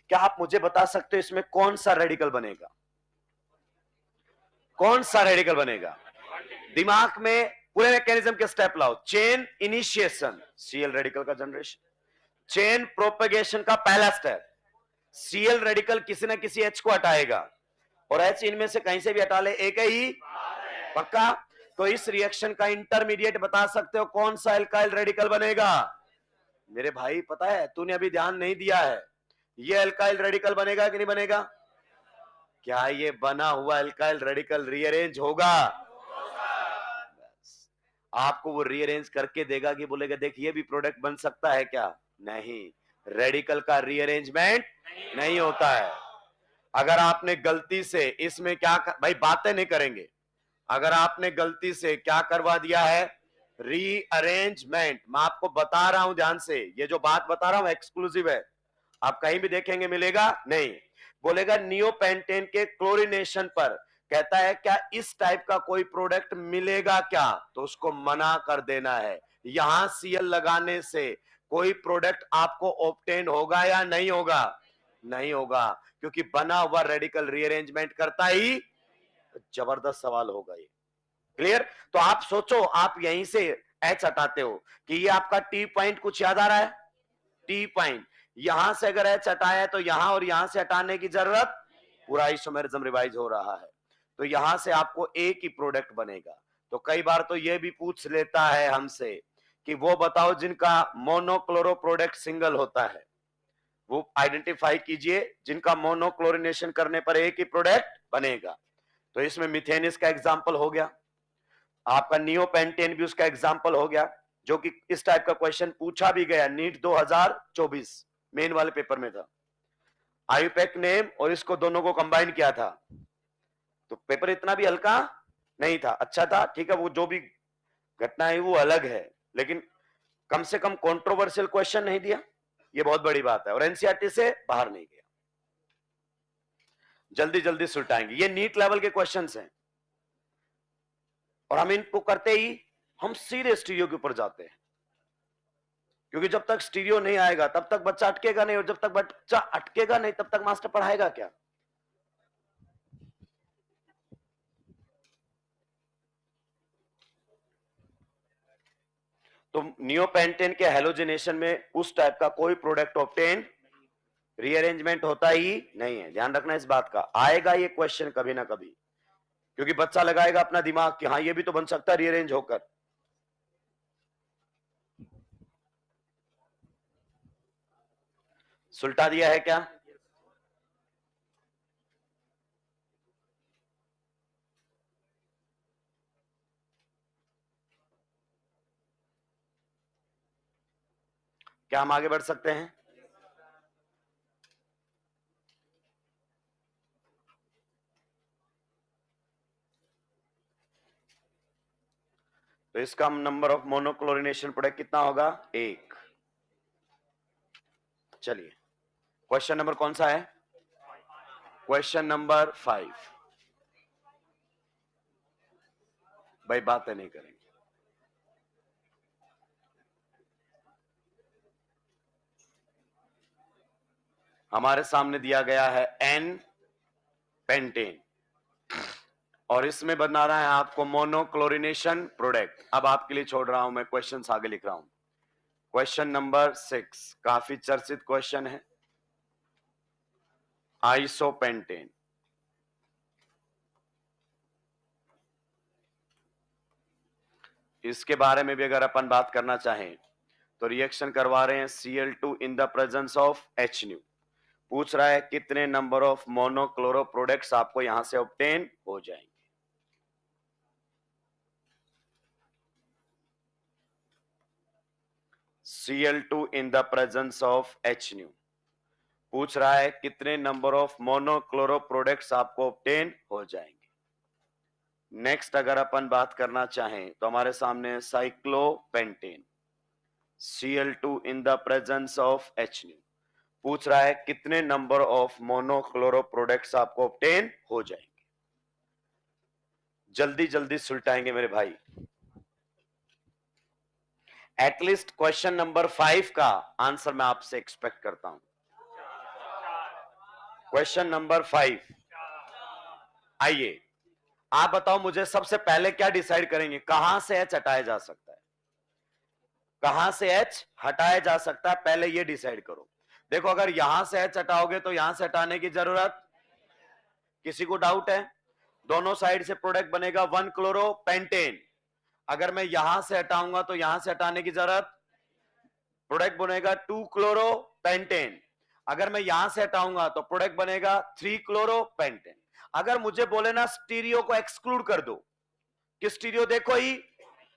क्या आप मुझे बता सकते हो इसमें कौन सा रेडिकल बनेगा? कौन सा रेडिकल बनेगा? दिमाग में पूरे मैकेनिज्म के स्टेप लाओ। चेन इनिशिएशन, Cl रेडिकल का जनरेशन। चेन प्रोपेगेशन का पहला स्टेप, Cl रेडिकल किसी ना किसी H को हटाएगा, और H इनमें से कहीं से भी हटा ले एक ही। पक्का? तो इस रिएक्शन का इंटरमीडिएट बता सकते हो कौन सा एल्काइल रेडिकल बनेगा? मेरे भाई पता है तूने अभी ध्यान नहीं दिया है, ये एल्काइल रेडिकल बनेगा कि नहीं बनेगा? क्या ये बना हुआ एल्काइल रेडिकल रीअरेंज होगा? आपको वो रीअरेंज करके देगा कि बोलेगा देख ये भी प्रोडक्ट बन सकता है क्या? नहीं, रेडिकल का रीअरेंजमेंट नहीं होता है। अगर आपने गलती से इसमें क्या भाई बातें नहीं करेंगे, अगर आपने गलती से क्या करवा दिया है, रीअरेंजमेंट, मैं आपको बता रहा हूं ध्यान से, ये जो बात बता रहा हूं एक्सक्लूसिव है, आप कहीं भी देखेंगे मिलेगा नहीं। बोलेगा नियोपेंटेन के क्लोरीनेशन पर कहता है क्या इस टाइप का कोई प्रोडक्ट मिलेगा क्या, तो उसको मना कर देना है। यहां Cl लगाने से कोई प्रोडक्ट आपको ऑब्टेन होगा या नहीं होगा? नहीं होगा, क्योंकि बना हुआ रेडिकल रीअरेंजमेंट करता ही। जबरदस्त सवाल होगा ये। क्लियर? तो आप सोचो, आप यहीं से H हटाते हो कि ये आपका टी पॉइंट कुछ याद आ रहा है? टी पॉइंट यहां से अगर H हटाया है तो यहां और यहां से हटाने की जरूरत, पूरा आइसोमेरिज्म रिवाइज हो रहा है, तो यहां से आपको एक ही प्रोडक्ट बनेगा। तो कई बार तो यह भी पूछ लेता है हमसे कि वो बताओ जिनका मोनोक्लोरो प्रोडक्ट सिंगल होता है, वो आइडेंटिफाई कीजिए जिनका मोनोक्लोरिनेशन करने पर एक ही प्रोडक्ट बनेगा। तो इसमें मिथेनिस का एग्जांपल हो गया, आपका नियोपेंटेन भी उसका एग्जांपल हो गया, जो कि इस टाइप का क्वेश्चन पूछा भी गया नीट 2024 मेन वाले पेपर में था। आयुपेक नेम और इसको दोनों को कंबाइन किया था, तो पेपर इतना भी हल्का नहीं था, अच्छा था। ठीक है, वो जो भी घटना है वो अलग है, लेकिन कम से कम कंट्रोवर्शियल क्वेश्चन नहीं दिया, ये बहुत बड़ी बात है, और एनसीईआरटी से बाहर नहीं गया। जल्दी जल्दी सुलटाएंगे, ये नीट लेवल के क्वेश्चंस हैं, और हम इनको करते ही हम सीधे स्टीरियो के ऊपर जाते हैं, क्योंकि जब तक स्टीरियो नहीं आएगा तब तक बच्चा अटकेगा नहीं, और जब तक बच्चा अटकेगा नहीं तब तक मास्टर पढ़ाएगा क्या? तो नियोपेंटेन के हेलोजिनेशन में उस टाइप का कोई प्रोडक्ट ऑब्टेन, रीअरेंजमेंट होता ही नहीं है। ध्यान रखना इस बात का, आएगा ये क्वेश्चन कभी ना कभी, क्योंकि बच्चा लगाएगा अपना दिमाग कि हाँ ये भी तो बन सकता है रीअरेंज होकर। सुलटा दिया है क्या? क्या हम आगे बढ़ सकते हैं? तो इसका नंबर ऑफ मोनोक्लोरिनेशन प्रोडक्ट कितना होगा? 1। चलिए क्वेश्चन नंबर कौन सा है? Question number 5। भाई बातें नहीं करेंगे, हमारे सामने दिया गया है एन पेंटेन, और इसमें बना रहा है आपको मोनोक्लोरिनेशन प्रोडक्ट। अब आपके लिए छोड़ रहा हूं मैं, क्वेश्चन आगे लिख रहा हूं। क्वेश्चन नंबर 6 काफी चर्चित क्वेश्चन है, आइसोपेंटेन। इसके बारे में भी अगर अपन बात करना चाहें तो रिएक्शन करवा रहे हैं Cl2 in the presence of HNu। पूछ रहा है कितने नंबर ऑफ मोनोक्लोरो प्रोडक्ट्स आपको यहां से ऑब्टेन हो जाएंगे। Cl2 in the presence of HNu पूछ रहा है कितने नंबर ऑफ मोनोक्लोरो प्रोडक्ट्स आपको ऑब्टेन हो जाएंगे। नेक्स्ट अगर अपन बात करना चाहें तो हमारे सामने cyclopentane Cl2 in the presence of HNu पूछ रहा है कितने नंबर ऑफ मोनोक्लोरो प्रोडक्ट्स आपको ऑब्टेन हो जाएंगे। जल्दी जल्दी सुलटाएंगे मेरे भाई। एटलीस्ट क्वेश्चन नंबर 5 का आंसर मैं आपसे एक्सपेक्ट करता हूं। क्वेश्चन नंबर 5, आइए आप बताओ मुझे, सबसे पहले क्या डिसाइड करेंगे, कहां से H हटाया जा सकता है, कहां से H हटाया जा सकता है, पहले ये डिसाइड करो। देखो अगर यहां से H हटाओगे तो यहां से हटाने की जरूरत, किसी को डाउट है? दोनों साइड से प्रोडक्ट बनेगा 1 क्लोरोपेंटेन। अगर मैं यहां से हटाऊंगा तो यहां से हटाने की जरूरत, प्रोडक्ट बनेगा 2 क्लोरोपेंटेन। अगर मैं यहां से हटाऊंगा तो प्रोडक्ट बनेगा 3 क्लोरोपेंटेन। अगर मुझे बोले ना स्टीरियो को एक्सक्लूड कर दो, कि स्टीरियो देखो ही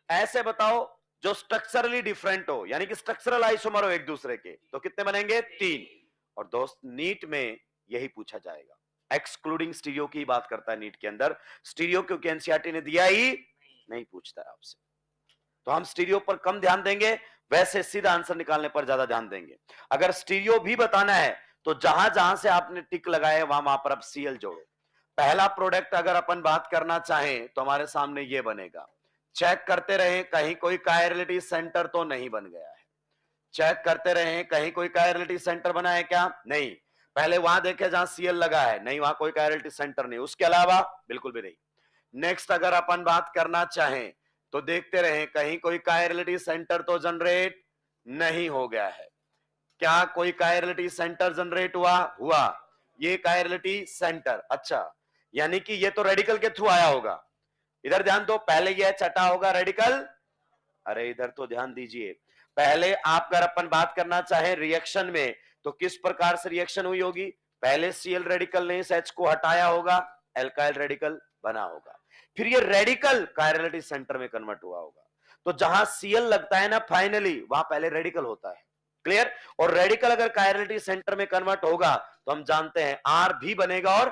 ऐसे बताओ जो स्ट्रक्चरली डिफरेंट हो, यानी कि स्ट्रक्चरल आइसोमर हो एक दूसरे के, तो कितने बनेंगे? 3। और दोस्त नीट में यही पूछा जाएगा, एक्सक्लूडिंग स्टीरियो की बात करता है नीट के अंदर। स्टीरियो क्योंकि एनसीईआरटी ने दिया ही नहीं पूछता है आपसे, तो हम स्टीरियो पर कम ध्यान देंगे, वैसे सीधा आंसर निकालने पर ज्यादा ध्यान देंगे। अगर स्टीरियो भी बताना है तो जहां जहां से आपने टिक लगाए वहां पर आप सीएल जोड़ो। पहला प्रोडक्ट अगर अपन बात करना चाहें तो हमारे सामने ये बनेगा। चेक करते रहे कहीं कोई कायरलिटी सेंटर तो नहीं बन गया है, चेक करते रहे कहीं कोई कायरलिटी सेंटर बना है क्या? नहीं। पहले वहां देखे जहां सीएल लगा है, नहीं वहां कोई कायरलिटी सेंटर नहीं, उसके अलावा बिल्कुल भी नहीं। नेक्स्ट अगर अपन बात करना चाहें तो देखते रहे कहीं कोई कायरलिटी सेंटर तो जनरेट नहीं हो गया है। क्या कोई कायरलिटी सेंटर जनरेट हुआ? हुआ। ये कायरलिटी सेंटर, अच्छा, यानी कि ये तो रेडिकल के थ्रू आया होगा। इधर ध्यान दो, पहले ये चटा होगा रेडिकल, अरे इधर तो ध्यान दीजिए। पहले आप अगर अपन बात करना चाहें रिएक्शन में तो किस प्रकार से रिएक्शन हुई होगी? पहले सीएल रेडिकल ने इस H को हटाया होगा, एल्काइल रेडिकल बना होगा, फिर ये रेडिकल कायरलिटी सेंटर में कन्वर्ट हुआ होगा। तो जहां सीएल लगता है ना फाइनली, वहां पहले रेडिकल होता है। क्लियर? और रेडिकल अगर कायरलिटी सेंटर में कन्वर्ट होगा तो हम जानते हैं आर भी बनेगा, और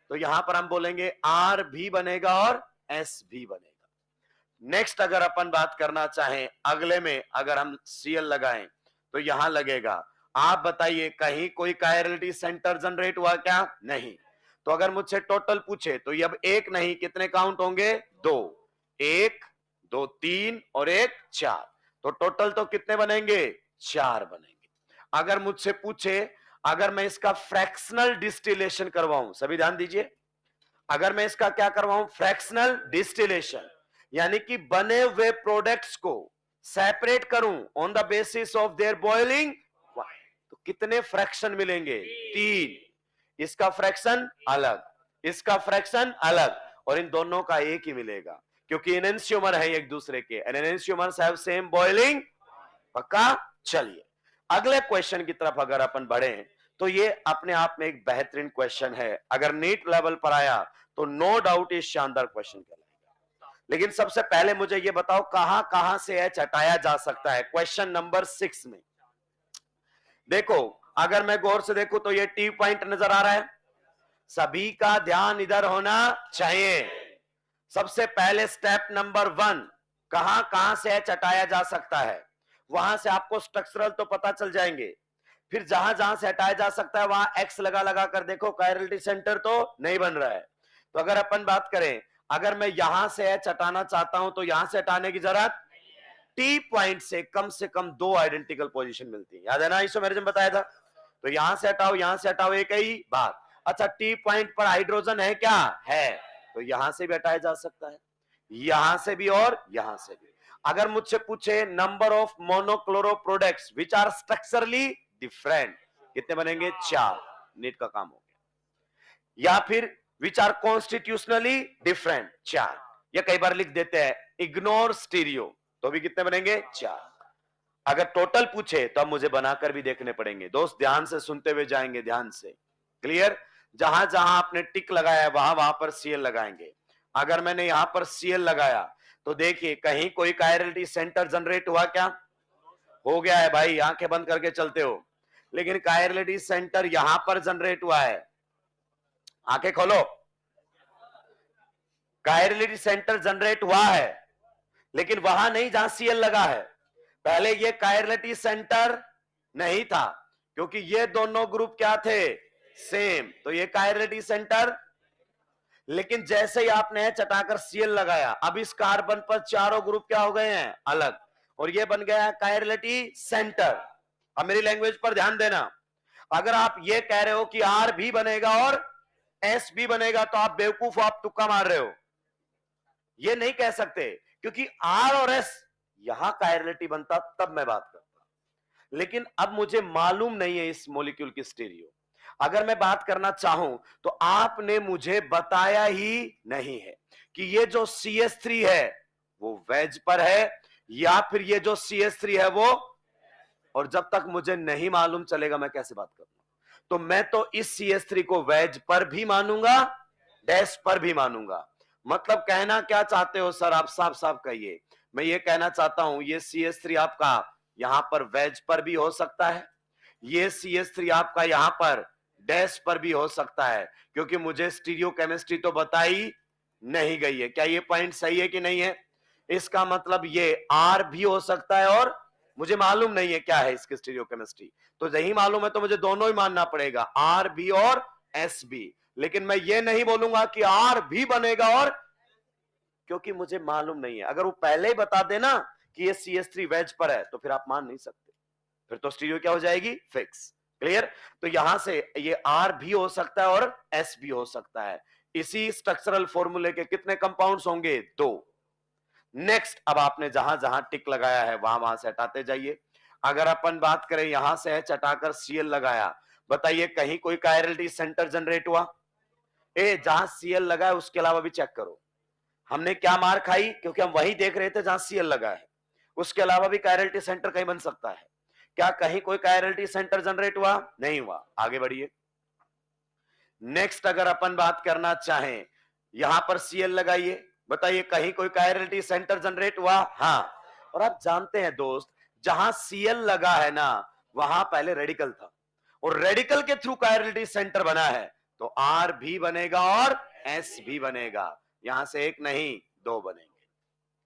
तो यहां पर हम बोलेंगे आर भी बनेगा और एस भी बनेगा। नेक्स्ट अगर अपन बात करना चाहें अगले में, अगर हम सीएल लगाएं तो यहां लगेगा। आप बताइए कहीं कोई कायरलिटी सेंटर जनरेट हुआ क्या? नहीं। तो अगर मुझसे टोटल पूछे तो ये अब एक नहीं, कितने काउंट होंगे? 2। 1 2 3 और 1 4, तो टोटल तो कितने बनेंगे? 4 बनेंगे। अगर मुझसे पूछे अगर मैं इसका फ्रैक्शनल डिस्टिलेशन करवाऊं, सभी ध्यान दीजिए, अगर मैं इसका क्या करवाऊं? फ्रैक्शनल डिस्टिलेशन, यानी कि बने हुए प्रोडक्ट्स को सेपरेट करूं on the basis of their boiling, तो कितने फ्रैक्शन मिलेंगे? 3। इसका फ्रैक्शन अलग, इसका फ्रैक्शन अलग, और इन दोनों का एक ही मिलेगा क्योंकि एनेंशियोमर है एक दूसरे के, एनेंशियोमर्स हैव सेम बॉइलिंग। पक्का? चलिए अगले क्वेश्चन की तरफ अगर अपन बढ़े तो ये अपने आप में एक बेहतरीन क्वेश्चन है, अगर नीट लेवल पर आया तो नो डाउट ये शानदार क्वेश्चन कहलाएगा। लेकिन सबसे पहले मुझे ये बताओ कहां कहां से H हटाया जा सकता है? क्वेश्चन नंबर 6 में देखो, अगर मैं गौर से देखूं तो ये टी पॉइंट नजर आ रहा है, सभी का ध्यान इधर होना चाहिए। सबसे पहले स्टेप नंबर 1, कहां कहां से H हटाया जा सकता है, वहां से आपको स्ट्रक्चरल तो पता चल जाएंगे, फिर जहां जहां से हटाया जा सकता है वहां एक्स लगा लगा कर देखो, कायरलिटी सेंटर तो नहीं बन रहा है। तो अगर अपन बात करें, अगर मैं यहां से H हटाना चाहता हूं तो यहां से हटाने की जरूरत, टी पॉइंट से कम 2 आइडेंटिकल पोजीशन मिलती है, याद है ना, आइसोमेरिज्म बताया था। तो यहां से हटाओ यहां से हटाओ, एक ही बात। अच्छा, टी पॉइंट पर हाइड्रोजन है क्या? है, तो यहां से भी हटाया जा सकता है, यहां से भी और यहां से भी। अगर मुझसे पूछे number of monochloro products which are structurally different, कितने बनेंगे? 4, नीट का काम हो गया। या फिर विच आर कॉन्स्टिट्यूशनली डिफरेंट, 4, या कई बार लिख देते हैं इग्नोर स्टीरियो, तो भी कितने बनेंगे? 4। अगर टोटल पूछे तो अब मुझे बनाकर भी देखने पड़ेंगे। दोस्त ध्यान से सुनते हुए जाएंगे, ध्यान से। क्लियर? जहां जहां आपने टिक लगाया है वहां वहां पर सीएल लगाएंगे। अगर मैंने यहां पर सीएल लगाया तो देखिए कहीं कोई कायरलिटी सेंटर जनरेट हुआ क्या? हो गया है भाई, आंखें बंद करके चलते हो। लेकिन कायरलिटी सेंटर यहां पर जनरेट हुआ है, आंखें खोलो। कायरलिटी सेंटर जनरेट हुआ है लेकिन वहां नहीं जहां सीएल लगा है। पहले ये कायरलिटी सेंटर नहीं था क्योंकि ये दोनों ग्रुप क्या थे? सेम। तो ये कायरलिटी सेंटर, लेकिन जैसे ही आपने चटाकर सीएल लगाया अब इस कार्बन पर चारों ग्रुप क्या हो गए हैं? अलग। और ये बन गया है कायरलिटी सेंटर। अब मेरी लैंग्वेज पर ध्यान देना। अगर आप ये कह रहे हो कि आर भी बनेगा और एस भी बनेगा तो आप बेवकूफ हो, आप तुक्का मार रहे हो। ये नहीं कह सकते क्योंकि आर और एस यहां कायरलिटी बनता तब मैं बात करता। लेकिन अब मुझे मालूम नहीं है इस मॉलिक्यूल की स्टीरियो। अगर मैं बात करना चाहूं तो आपने मुझे बताया ही नहीं है कि ये जो CH3 है वो वेज पर है या फिर ये जो CH3 है वो। और जब तक मुझे नहीं मालूम चलेगा मैं कैसे बात करूंगा? तो मैं तो इस CH3 को वेज पर भी मानूंगा, डैश पर भी मानूंगा। मतलब कहना क्या चाहते हो सर? आप साफ साफ कहिए। मैं ये कहना चाहता हूं ये CH3 आपका यहां पर वेज पर भी हो सकता है, ये CH3 आपका यहां पर डैश पर भी हो सकता है, क्योंकि मुझे स्टीरियो केमिस्ट्री तो बताई नहीं गई है। क्या ये पॉइंट सही है कि नहीं है? इसका मतलब ये आर भी हो सकता है और मुझे मालूम नहीं है क्या है इसकी स्टीरियो केमिस्ट्री। तो नहीं मालूम है तो मुझे दोनों ही मानना पड़ेगा, आर भी और एस भी। लेकिन मैं ये नहीं बोलूंगा कि आर भी बनेगा और, क्योंकि मुझे मालूम नहीं है। अगर वो पहले ही बता देना कि ये CH3 वेज पर है तो फिर आप मान नहीं सकते, फिर तो स्टीरियो क्या हो जाएगी? फिक्स। क्लियर? तो यहां से ये आर भी हो सकता है और एस भी हो सकता है। इसी स्ट्रक्चरल फॉर्मूले के कितने कंपाउंड्स होंगे? 2। नेक्स्ट, अब आपने जहां जहां टिक लगाया है वहां वहां से हटाते जाइए। अगर अपन बात करें यहां से है चटाकर सीएल लगाया, बताइए कहीं कोई कायरलिटी सेंटर जनरेट हुआ? जहां सीएल लगा है उसके अलावा भी चेक करो। हमने क्या मार खाई? क्योंकि हम वही देख रहे थे जहां सीएल लगा है। उसके अलावा भी कायरलिटी सेंटर कहीं बन सकता है क्या? कहीं कोई कायरलिटी सेंटर जनरेट हुआ? नहीं हुआ। आगे बढ़िए। नेक्स्ट, अगर अपन बात करना चाहें यहां पर सीएल लगाइए, बताइए कहीं कोई कायरलिटी सेंटर जनरेट हुआ? हाँ। और आप जानते हैं दोस्त, जहां सीएल लगा है ना वहां पहले रेडिकल था और रेडिकल के थ्रू कायरलिटी सेंटर बना है, तो आर भी बनेगा और एस भी बनेगा। यहां से एक नहीं दो बनेंगे।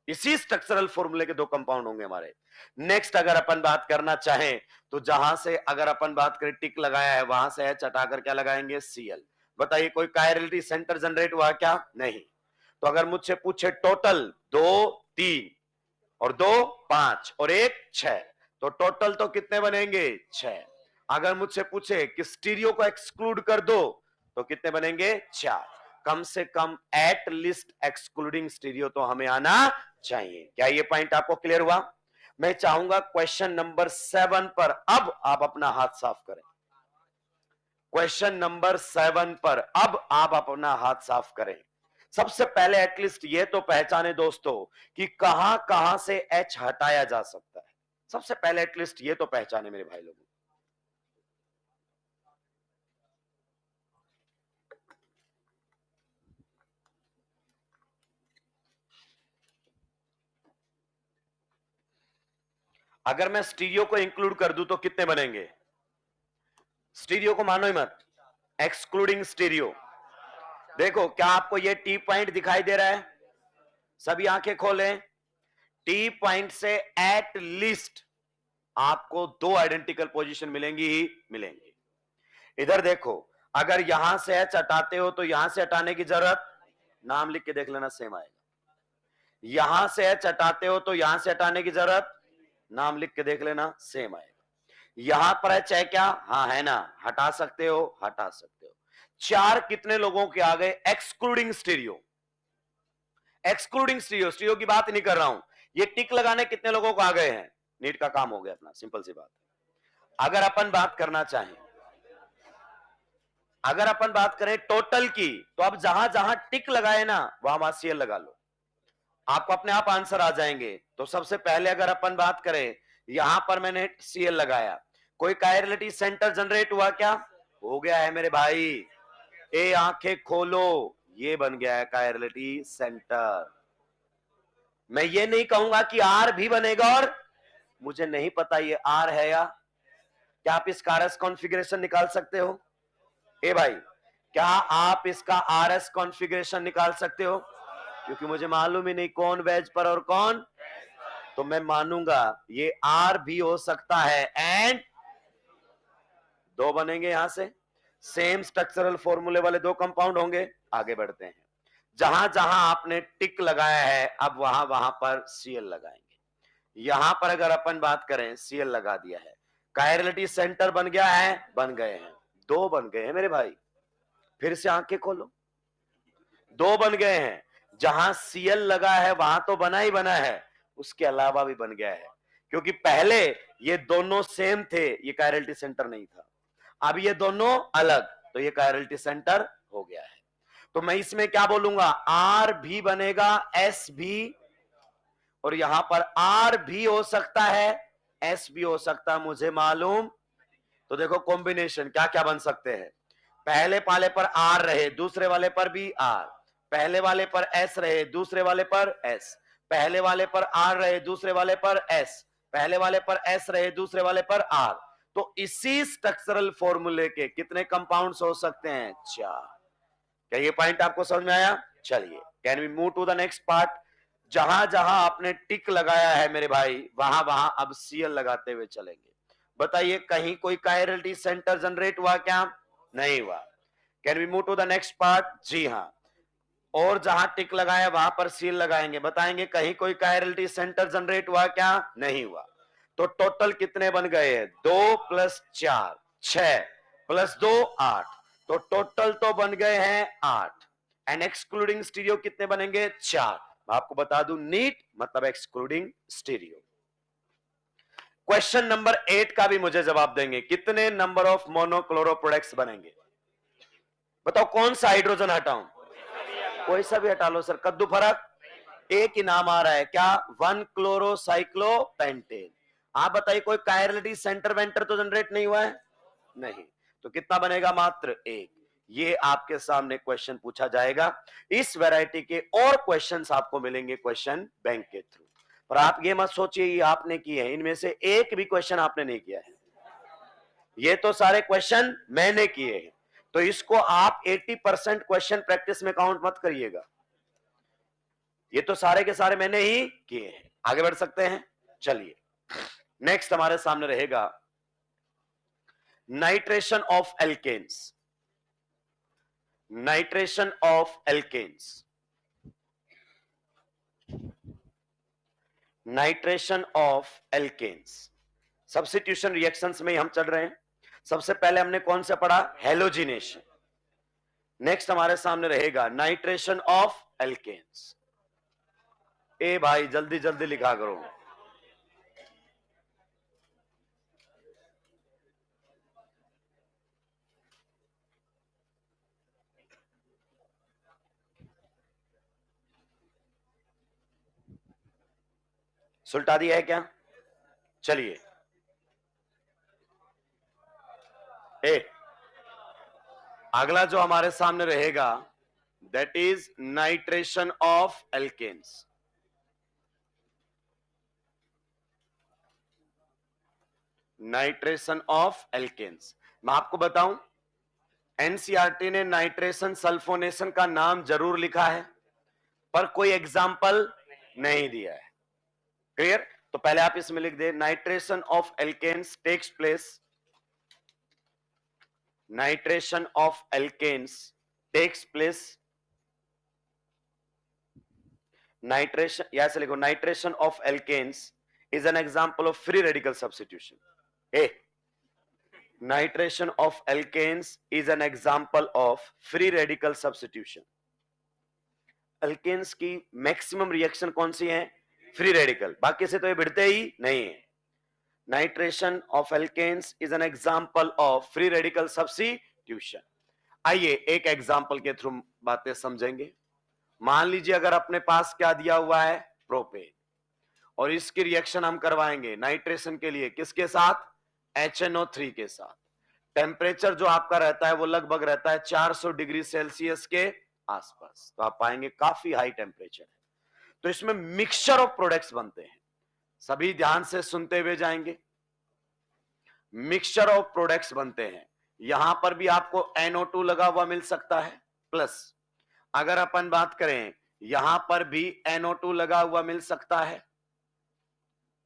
इसी स्ट्रक्चरल फॉर्मूले के दो कंपाउंड होंगे हमारे। नेक्स्ट, अगर अपन बात करना चाहें तो जहां से अगर अपन बात करें टिक लगाया है वहां से एच हटाकर क्या लगाएंगे? सीएल। बताइए कोई कायरलिटी सेंटर जनरेट हुआ क्या? नहीं। तो अगर मुझसे पूछे टोटल 2 3 और 2 5 और 1 6, तो टोटल तो कितने बनेंगे? 6। अगर मुझसे पूछे कि स्टीरियो को एक्सक्लूड कर दो तो कितने बनेंगे? 4। कम से कम एट लिस्ट एक्सक्लूडिंग स्टीरियो तो हमें आना चाहिए। क्या ये पॉइंट आपको क्लियर हुआ? मैं चाहूंगा क्वेश्चन नंबर 7 पर अब आप अपना हाथ साफ करें। क्वेश्चन नंबर 7 पर अब आप अपना हाथ साफ करें। सबसे पहले एटलीस्ट ये तो पहचाने दोस्तों कि कहां कहां से एच हटाया जा सकता है। सबसे पहले एटलीस्ट ये तो पहचाने मेरे भाई लोगों। अगर मैं स्टीरियो को इंक्लूड कर दूं तो कितने बनेंगे? स्टीरियो को मानो ही मत, एक्सक्लूडिंग स्टीरियो। देखो क्या आपको ये टी पॉइंट दिखाई दे रहा है? सभी आंखें खोलें। टी पॉइंट से एट लीस्ट आपको 2 आइडेंटिकल पोजीशन मिलेंगी ही मिलेंगी। इधर देखो, अगर यहां से एच हटाते हो तो यहां से हटाने की जरूरत, नाम लिख के देख लेना, सेम आएगा। यहां से एच हटाते हो तो यहां से हटाने की जरूरत, नाम लिख के देख लेना, सेम आएगा। यहां पर एच है क्या? हाँ है ना, हटा सकते हो, हटा सकते हो। 4 कितने लोगों के आ गए? Excluding stereo. Excluding stereo, stereo की बात नहीं कर रहा हूं। ये टिक लगाने कितने लोगों को आ गए हैं? नीट का काम हो गया अपना, सिंपल सी बात। अगर अपन बात करना चाहें, अगर अपन बात करें टोटल की, तो अब जहां जहां टिक लगाए ना वहां वहां सीएल लगा लो, आपको अपने आप आंसर आ जाएंगे। तो सबसे पहले अगर अपन बात करें यहां पर मैंने Cl लगाया, कोई कायरलिटी सेंटर जनरेट हुआ क्या? हो गया है मेरे भाई। ए आंखें खोलो, ये बन गया है कायरलिटी सेंटर। मैं ये नहीं कहूंगा कि आर भी बनेगा, और मुझे नहीं पता ये आर है या क्या आप इसका आरएस कॉन्फ़िगरेशन निकाल सकते हो? ए भाई, क्या आप इसका आरएस कॉन्फ़िगरेशन निकाल सकते हो? क्योंकि मुझे मालूम ही नहीं कौन वेज पर और कौन, तो मैं मानूंगा ये आर भी हो सकता है, एंड दो बनेंगे यहां से, सेम स्ट्रक्चरल फॉर्मूले वाले दो कंपाउंड होंगे। आगे बढ़ते हैं, जहां जहां आपने टिक लगाया है अब वहां वहां पर सीएल लगाएंगे। यहां पर अगर अपन बात करें, सीएल लगा दिया है, कायरलिटी सेंटर बन गया है, बन गए हैं, दो बन गए हैं मेरे भाई। फिर से आंखें खोलो, दो बन गए हैं, जहां सीएल लगा है वहां तो बना ही बना है, उसके अलावा भी बन गया है, क्योंकि पहले ये दोनों सेम थे, ये कायरलिटी सेंटर नहीं था। अब ये दोनों अलग, तो ये कायरलिटी सेंटर हो गया है। तो मैं इसमें क्या बोलूंगा, आर भी बनेगा, एस भी, और यहां पर आर भी हो सकता है, एस भी हो सकता है, मुझे मालूम। तो देखो कॉम्बिनेशन क्या क्या बन सकते हैं, पहले वाले पर आर रहे, दूसरे वाले पर भी आर, पहले वाले पर एस रहे, दूसरे वाले पर एस, पहले वाले पर आर रहे, दूसरे वाले पर एस, पहले वाले पर एस रहे, दूसरे वाले पर आर। तो इसी स्ट्रक्चरल फॉर्मूले के कितने कंपाउंड्स हो सकते हैं? 4। क्या ये पॉइंट आपको समझ में आया? चलिए, can we move to the next part. जहां जहां आपने टिक लगाया है मेरे भाई, वहां वहां अब सीएल लगाते हुए चलेंगे। बताइए, कहीं कोई कायरलिटी सेंटर जनरेट हुआ क्या? नहीं हुआ। Can we move to the next part? जी हां। और जहां टिक लगाया वहां पर सील लगाएंगे, बताएंगे कहीं कोई कायरलिटी सेंटर जनरेट हुआ क्या? नहीं हुआ। तो टोटल कितने बन गए हैं? 2 + 4 6 + 2 8। तो टोटल तो बन गए हैं 8, एंड एक्सक्लूडिंग स्टीरियो कितने बनेंगे? 4। मैं आपको बता दूं, नीट मतलब एक्सक्लूडिंग स्टीरियो। क्वेश्चन नंबर 8 का भी मुझे जवाब देंगे, कितने नंबर ऑफ मोनोक्लोरो प्रोडक्ट्स बनेंगे? बताओ कौन सा हाइड्रोजन हटाऊं? कोई सा भी हटा लो सर, कद्दू फर्क, एक ही नाम आ रहा है क्या? 1 क्लोरोसाइक्लोपेंटेन। आप बताइए, कोई कायरलिटी सेंटर वेंटर तो जनरेट नहीं हुआ है? नहीं। तो कितना बनेगा? मात्र 1। ये आपके सामने क्वेश्चन पूछा जाएगा। इस वैरायटी के और क्वेश्चंस आपको मिलेंगे क्वेश्चन बैंक के थ्रू। पर आप ये मत सोचिए ये आपने किए हैं, इनमें से एक भी क्वेश्चन आपने नहीं किया है, ये तो सारे क्वेश्चन मैंने किए हैं। तो इसको आप 80% क्वेश्चन प्रैक्टिस में काउंट मत करिएगा, ये तो सारे के सारे मैंने ही किए हैं। आगे बढ़ सकते हैं, चलिए नेक्स्ट हमारे सामने रहेगा nitration of alkanes. Nitration of alkanes, nitration of alkanes, substitution reactions में हम चल रहे हैं। सबसे पहले हमने कौन सा पढ़ा? हेलोजिनेशन। नेक्स्ट हमारे सामने रहेगा नाइट्रेशन ऑफ एल्केन्स। ए भाई जल्दी जल्दी लिखा करो। सुलटा दिया है क्या? चलिए, ए अगला जो हमारे सामने रहेगा that is nitration of alkanes. Nitration of alkanes, मैं आपको बताऊं, एनसीईआरटी ने नाइट्रेशन सल्फोनेशन का नाम जरूर लिखा है, पर कोई एग्जाम्पल नहीं दिया है। क्लियर? तो पहले आप इसमें लिख दे, nitration of alkanes takes place, nitration of alkanes takes place, nitration, यहां से लिखो, nitration of alkanes is an example of free radical substitution. Uh, nitration of alkanes is an example of free radical substitution. Alkanes की maximum reaction कौन सी है? Free radical, बाकी से तो ये भिड़ते ही नहीं है। Nitration of alkanes is an example of free radical substitution. आइए एक एग्जाम्पल के थ्रू बातें समझेंगे। मान लीजिए अगर अपने पास क्या दिया हुआ है? प्रोपेन, और इसकी रिएक्शन हम करवाएंगे नाइट्रेशन के लिए किसके साथ, HNO3 के साथ। टेम्परेचर जो आपका रहता है वो लगभग रहता है 400 डिग्री सेल्सियस के आसपास, तो आप पाएंगे काफी हाई टेम्परेचर है। तो इसमें मिक्सचर ऑफ प्रोडक्ट्स बनते हैं, सभी ध्यान से सुनते हुए जाएंगे। मिक्सचर ऑफ प्रोडक्ट्स बनते हैं, यहां पर भी आपको NO2 लगा हुआ मिल सकता है प्लस, अगर अपन बात करें यहां पर भी NO2 लगा हुआ मिल सकता है।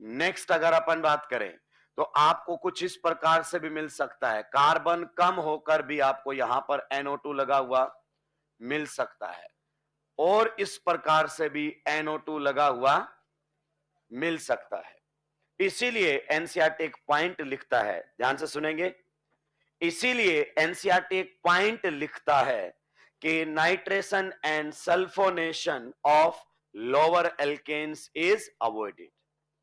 नेक्स्ट अगर अपन बात करें तो आपको कुछ इस प्रकार से भी मिल सकता है, कार्बन कम होकर भी आपको यहां पर NO2 लगा हुआ मिल सकता है, और इस प्रकार से भी NO2 लगा हुआ मिल सकता है। इसीलिए एनसीईआरटी एक पॉइंट लिखता है, ध्यान से सुनेंगे, इसीलिए एनसीईआरटी एक पॉइंट लिखता है कि nitration and sulphonation of lower alkanes is avoided,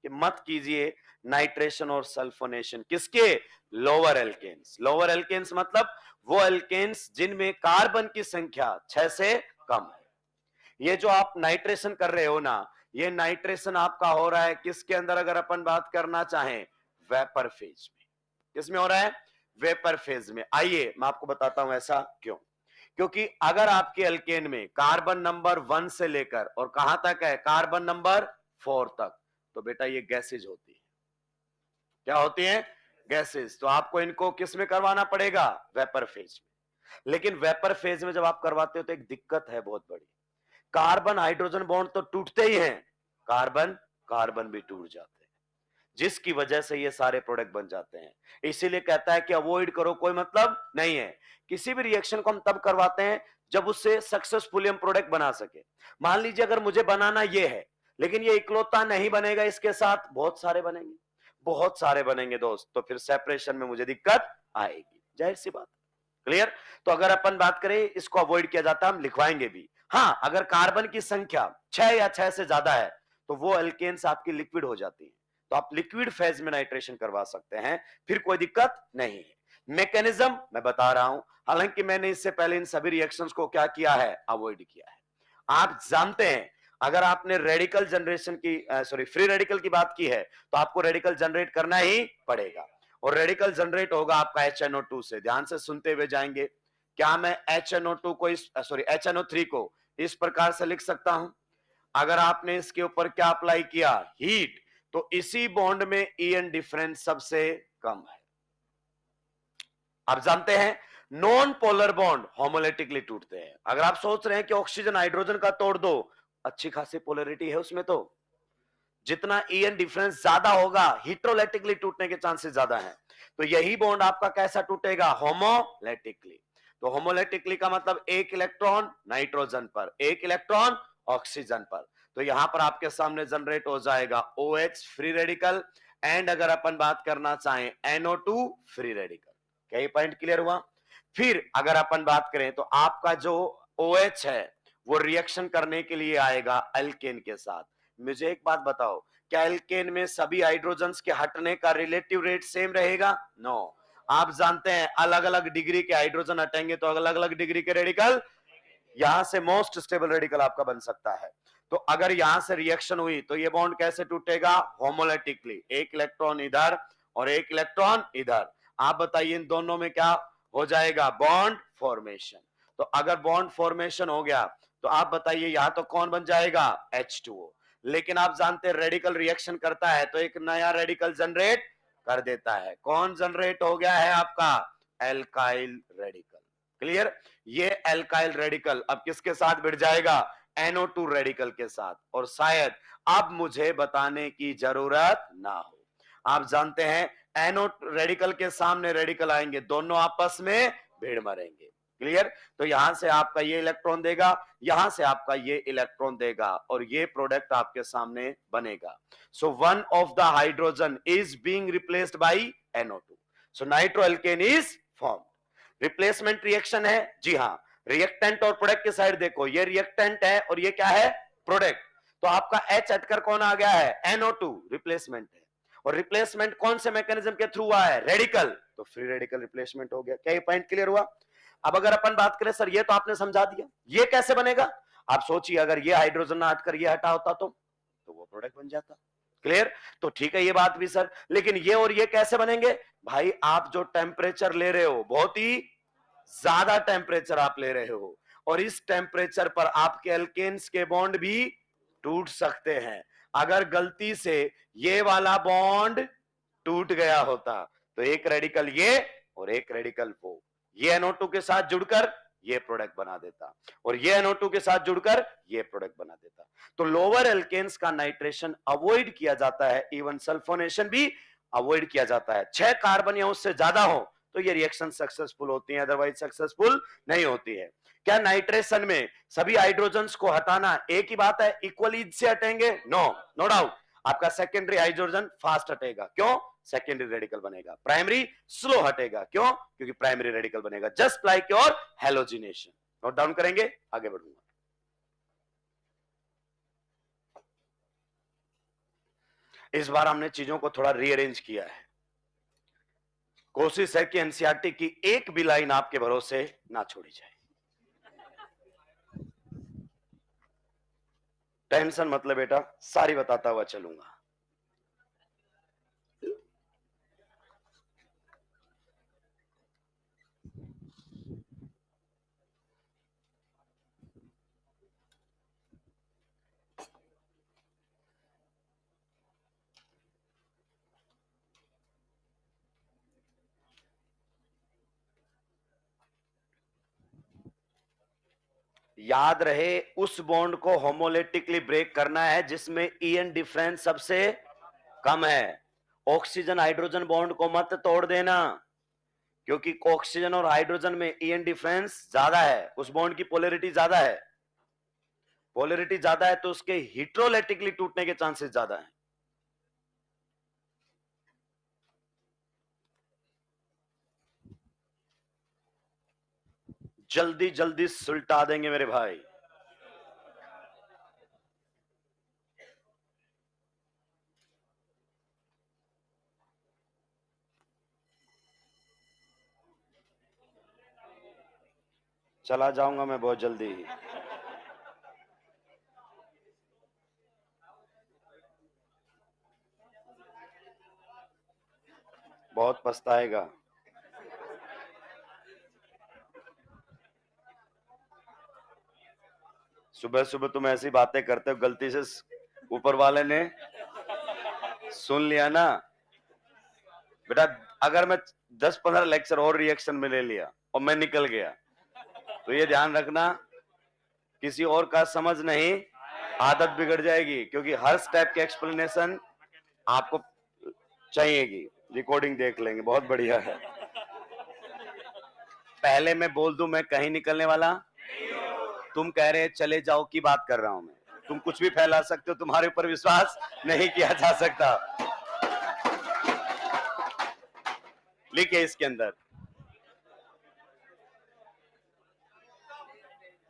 कि मत कीजिए नाइट्रेशन और सल्फोनेशन किसके, लोअर एल्केन्स। लोअर एल्केन्स मतलब वो एल्केन्स जिनमें कार्बन की संख्या 6 से कम है। ये जो आप नाइट्रेशन कर रहे हो ना, ये नाइट्रेशन आपका हो रहा है किसके अंदर, अगर अपन बात करना चाहें वेपर फेज में। किसमें हो रहा है, वेपर फेज में। आइए मैं आपको बताता हूं ऐसा क्यों। क्योंकि अगर आपके अल्केन में कार्बन नंबर 1 से लेकर और कहां तक है, कार्बन नंबर 4 तक, तो बेटा ये गैसेज होती है। क्या होती है, गैसेज। तो आपको इनको किस में करवाना पड़ेगा, वेपर फेज में। लेकिन वेपर फेज में जब आप करवाते हो तो एक दिक्कत है बहुत बड़ी, कार्बन हाइड्रोजन बॉन्ड तो टूटते ही हैं, कार्बन कार्बन भी टूट जाते हैं, जिसकी वजह से ये सारे प्रोडक्ट बन जाते हैं। इसीलिए कहता है कि अवॉइड करो, कोई मतलब नहीं है। किसी भी रिएक्शन को हम तब करवाते हैं जब उससे सक्सेसफुली हम प्रोडक्ट बना सके। मान लीजिए अगर मुझे बनाना ये है, लेकिन ये इकलौता नहीं बनेगा, इसके साथ बहुत सारे बनेंगे, बहुत सारे बनेंगे दोस्त, तो फिर सेपरेशन में मुझे दिक्कत आएगी, जाहिर सी बात। क्लियर। तो अगर अपन बात करें इसको अवॉइड किया जाता है, हम लिखवाएंगे भी। हाँ, अगर कार्बन की संख्या 6 या 6 से ज्यादा है तो वो एल्केन्स आपकी लिक्विड हो जाती है, तो आप लिक्विड फेज में नाइट्रेशन करवा सकते हैं, फिर कोई दिक्कत नहीं है। मैकेनिज्म मैं बता रहा हूं, हालांकि मैंने इससे पहले इन सभी रिएक्शंस को क्या किया है, अवॉइड किया है। आप जानते हैं अगर आपने रेडिकल जनरेशन की सॉरी फ्री रेडिकल की बात की है तो आपको रेडिकल जनरेट करना ही पड़ेगा, और रेडिकल जनरेट होगा आपका HNO2 से। ध्यान से सुनते हुए जाएंगे। क्या मैं HNO2 को इस HNO3 को इस प्रकार से लिख सकता हूं, अगर आपने इसके ऊपर क्या अप्लाई किया, हीट, तो इसी बॉन्ड में EN डिफरेंस सबसे कम है। आप जानते हैं नॉन पोलर बॉन्ड होमोलेटिकली टूटते हैं। अगर आप सोच रहे हैं कि ऑक्सीजन हाइड्रोजन का तोड़ दो, अच्छी खासी पोलरिटी है उसमें, तो जितना EN डिफरेंस ज्यादा होगा हिट्रोलेटिकली टूटने के चांसेस ज्यादा हैं। तो यही बॉन्ड आपका कैसा टूटेगा, होमोलेटिकली। तो होमोलेटिकली का मतलब एक इलेक्ट्रॉन नाइट्रोजन पर, एक इलेक्ट्रॉन ऑक्सीजन पर। तो यहां पर आपके सामने जनरेट हो जाएगा OH फ्री रेडिकल, एंड अगर अपन बात करना चाहें NO2 फ्री रेडिकल। क्या ये पॉइंट क्लियर हुआ। फिर अगर अपन बात करें तो आपका जो OH है वो रिएक्शन करने के लिए आएगा अल्केन के साथ। मुझे एक बात बताओ, क्या एल्केन में सभी हाइड्रोजन्स के हटने का रिलेटिव रेट सेम रहेगा, नो। आप जानते हैं अलग अलग डिग्री के हाइड्रोजन हटेंगे तो अलग अलग डिग्री के रेडिकल, यहां से मोस्ट स्टेबल रेडिकल आपका बन सकता है। तो अगर यहां से रिएक्शन हुई तो ये बॉन्ड कैसे टूटेगा, होमोलेटिकली, एक इलेक्ट्रॉन इधर और एक इलेक्ट्रॉन इधर। आप बताइए इन दोनों में क्या हो जाएगा, बॉन्ड फॉर्मेशन। तो अगर बॉन्ड फॉर्मेशन हो गया तो आप बताइए यहां तो कौन बन जाएगा, H2O। लेकिन आप जानते हैं रेडिकल रिएक्शन करता है तो एक नया रेडिकल जनरेट कर देता है। कौन जनरेट हो गया है आपका, एल्काइल रेडिकल। क्लियर। ये एल्काइल रेडिकल अब किसके साथ भिड़ जाएगा, NO2 रेडिकल के साथ, और शायद अब मुझे बताने की जरूरत ना हो। आप जानते हैं NO रेडिकल के सामने रेडिकल आएंगे, दोनों आपस में भिड़ मरेंगे। क्लियर। तो यहां से आपका ये इलेक्ट्रॉन देगा, यहां से आपका ये इलेक्ट्रॉन देगा, और ये प्रोडक्ट आपके सामने बनेगा। So one of the hydrogen is being replaced by NO2, so nitroalkane is form. Replacement reaction है, जी हां। रिएक्टेंट और प्रोडक्ट की साइड देखो, ये रिएक्टेंट है और ये क्या है, प्रोडक्ट। तो आपका H हटकर कौन आ गया है, NO2, रिप्लेसमेंट है। और रिप्लेसमेंट कौन से मैकेनिज्म के थ्रू हुआ है, रेडिकल, तो फ्री रेडिकल रिप्लेसमेंट हो गया। क्या ये पॉइंट क्लियर हुआ। अब अगर अपन बात करें सर ये तो आपने समझा दिया, ये कैसे बनेगा। आप सोचिए अगर ये हाइड्रोजन ना हटकर ये हटा होता तो वो प्रोडक्ट बन जाता। क्लियर? तो ठीक है ये बात भी सर, लेकिन ये और ये कैसे बनेंगे? भाई आप जो टेम्परेचर ले रहे हो बहुत ही ज्यादा टेम्परेचर आप ले रहे हो, और इस टेम्परेचर पर आपके एल्केन्स के बॉन्ड भी टूट सकते हैं। अगर गलती से ये वाला बॉन्ड टूट गया होता तो एक रेडिकल ये और एक रेडिकल वो, ये NO2 के साथ जुड़कर ये प्रोडक्ट बना देता, और ये NO2 के साथ जुड़कर ये प्रोडक्ट बना देता। तो लोअर एल्केन्स का नाइट्रेशन अवॉइड किया जाता है, इवन सल्फोनेशन भी अवॉइड किया जाता है। 6 कार्बन या उससे ज्यादा हो तो ये रिएक्शन सक्सेसफुल होती है, अदरवाइज सक्सेसफुल नहीं होती है। क्या नाइट्रेशन में सभी हाइड्रोजन्स को हटाना एक ही बात है, इक्वली से हटेंगे? No, no doubt. आपका सेकेंडरी हाइड्रोजन फास्ट हटेगा, क्यों? सेकेंडरी रेडिकल बनेगा। प्राइमरी स्लो हटेगा, क्यों? क्योंकि प्राइमरी रेडिकल बनेगा, just like your halogenation. Note down करेंगे, आगे बढ़ूंगा। इस बार हमने चीजों को थोड़ा रीअरेंज किया है। कोशिश है कि एनसीईआरटी की एक भी लाइन आपके भरोसे ना छोड़ी जाए। टेंशन मतलब बेटा, सारी बताता हुआ चलूंगा। याद रहे उस बॉन्ड को होमोलेटिकली ब्रेक करना है जिसमें ईएन डिफरेंस सबसे कम है। ऑक्सीजन हाइड्रोजन बॉन्ड को मत तोड़ देना, क्योंकि ऑक्सीजन और हाइड्रोजन में ईएन डिफरेंस ज्यादा है, उस बॉन्ड की पोलैरिटी ज्यादा है। पोलैरिटी ज्यादा है तो उसके हिट्रोलेटिकली टूटने के चांसेस ज्यादा है। जल्दी जल्दी सुलटा देंगे मेरे भाई। चला जाऊंगा मैं बहुत जल्दी ही। बहुत पछताएगा। सुबह सुबह तुम ऐसी बातें करते हो, गलती से ऊपर वाले ने सुन लिया ना बेटा। अगर मैं 10-15 लेक्चर और रिएक्शन में ले लिया और मैं निकल गया तो ये ध्यान रखना, किसी और का समझ नहीं, आदत बिगड़ जाएगी, क्योंकि हर स्टेप की एक्सप्लेनेशन आपको चाहिएगी। रिकॉर्डिंग देख लेंगे, बहुत बढ़िया है। पहले मैं बोल दूं मैं कहीं निकलने वाला, तुम कह रहे चले जाओ की बात कर रहा हूं मैं। तुम कुछ भी फैला सकते हो, तुम्हारे ऊपर विश्वास नहीं किया जा सकता। लिखिए इसके अंदर,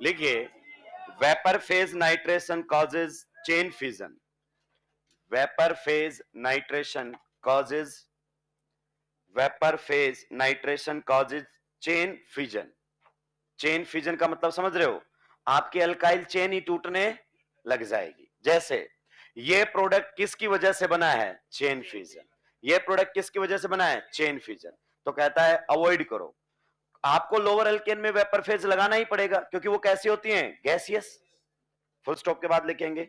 लिखिए vapour phase nitration causes chain fusion. Vapour phase nitration causes, vapour phase nitration causes chain fusion. Chain fusion का मतलब समझ रहे हो? आपकी अल्काइल चेन ही टूटने लग जाएगी। जैसे ये प्रोडक्ट किसकी वजह से बना है? Chain fusion. ये प्रोडक्ट किसकी वजह से बना है? Chain fusion. तो कहता है अवॉइड करो। आपको लोअर एल्केन में वेपर फेज लगाना ही पड़ेगा, क्योंकि वो कैसी होती हैं? गैसियस। फुल स्टॉप के बाद लिखेंगे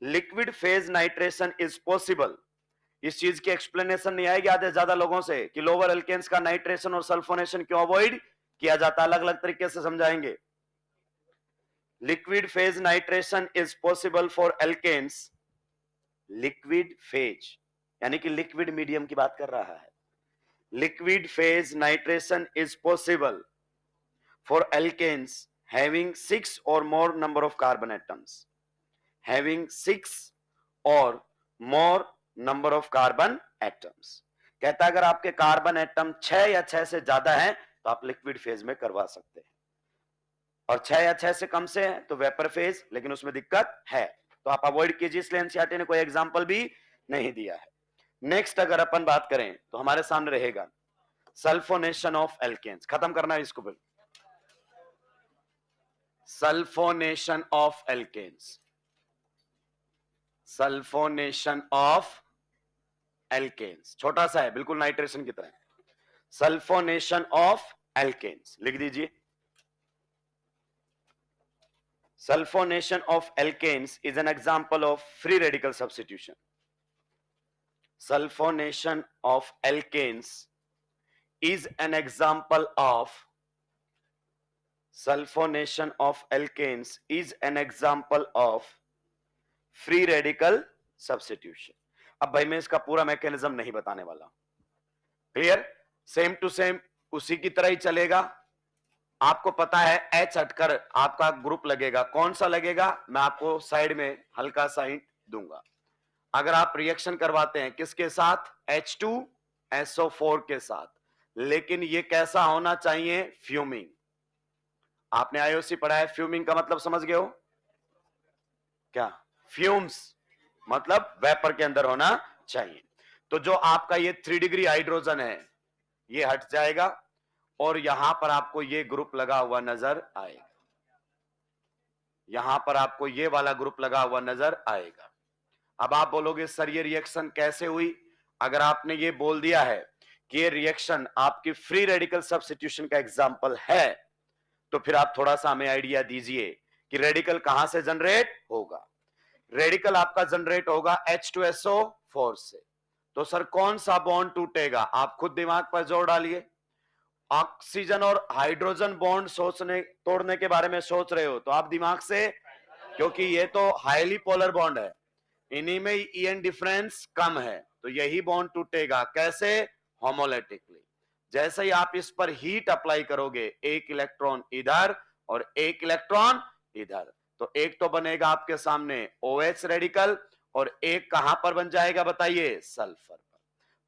liquid phase nitration is possible. इस चीज की एक्सप्लेनेशन नहीं आएगी आधे ज्यादा लोगों से कि लोअर एल्केन्स का नाइट्रेशन और सल्फोनेशन क्यों अवॉइड किया जाता, अलग अलग तरीके से समझाएंगे। Liquid phase nitration is possible for alkanes. Liquid phase यानी कि लिक्विड मीडियम की बात कर रहा है। Liquid phase nitration is possible for alkanes having 6 or more number of carbon atoms, having 6 or more number of carbon atoms। कहता है अगर आपके कार्बन एटम 6 या 6 से ज्यादा है तो आप लिक्विड फेज में करवा सकते हैं, और 6 या 6 से कम से है तो वेपर फेज, लेकिन उसमें दिक्कत है तो आप अवॉइड कीजिए, इसलिए एनसीईआरटी ने कोई एग्जांपल भी नहीं दिया है। नेक्स्ट अगर अपन बात करें तो हमारे सामने रहेगा सल्फोनेशन ऑफ एल्केन्स। खत्म करना है इसको फिर। Sulphonation of alkanes, sulphonation of alkanes, छोटा सा है बिल्कुल नाइट्रेशन की तरह। सल्फोनेशन ऑफ एल्केन्स लिख दीजिए। Sulfonation of alkanes is an example of free radical substitution. Sulfonation of alkanes is an example of sulfonation of alkanes is an example of free radical substitution. अब भाई मैं इसका पूरा mechanism नहीं बताने वाला, क्लियर? सेम टू सेम उसी की तरह ही चलेगा। आपको पता है H हटकर आपका ग्रुप लगेगा, कौन सा लगेगा मैं आपको साइड में हल्का सा हिंट दूंगा। अगर आप रिएक्शन करवाते हैं किसके साथ, H2SO4 के साथ, लेकिन ये कैसा होना चाहिए, फ्यूमिंग। आपने आईओसी पढ़ा है, फ्यूमिंग का मतलब समझ गए हो क्या? फ्यूम्स मतलब वेपर के अंदर होना चाहिए। तो जो आपका ये 3 डिग्री हाइड्रोजन है ये हट जाएगा और यहां पर आपको ये ग्रुप लगा हुआ नजर आएगा, यहां पर आपको ये वाला ग्रुप लगा हुआ नजर आएगा। अब आप बोलोगे सर ये रिएक्शन कैसे हुई? अगर आपने ये बोल दिया है कि ये रिएक्शन आपकी फ्री रेडिकल सब्स्टिट्यूशन का एग्जांपल है, तो फिर आप थोड़ा सा हमें आइडिया दीजिए कि रेडिकल कहां से जनरेट होगा। रेडिकल आपका जनरेट होगा H2SO4 से। तो सर कौन सा बॉन्ड टूटेगा? आप खुद दिमाग पर जोर डालिए। ऑक्सीजन और हाइड्रोजन बॉन्ड तोड़ने के बारे में सोच रहे हो तो आप दिमाग से, क्योंकि ये तो हाईली पोलर बॉन्ड है, इन्हीं में ईएन डिफरेंस कम है, तो यही बॉन्ड टूटेगा। कैसे? होमोलेटिकली। जैसे ही आप इस पर हीट अप्लाई करोगे, एक इलेक्ट्रॉन इधर और एक इलेक्ट्रॉन इधर, तो एक तो बनेगा आपके सामने OH रेडिकल और एक कहां पर बन जाएगा बताइए, सल्फर पर।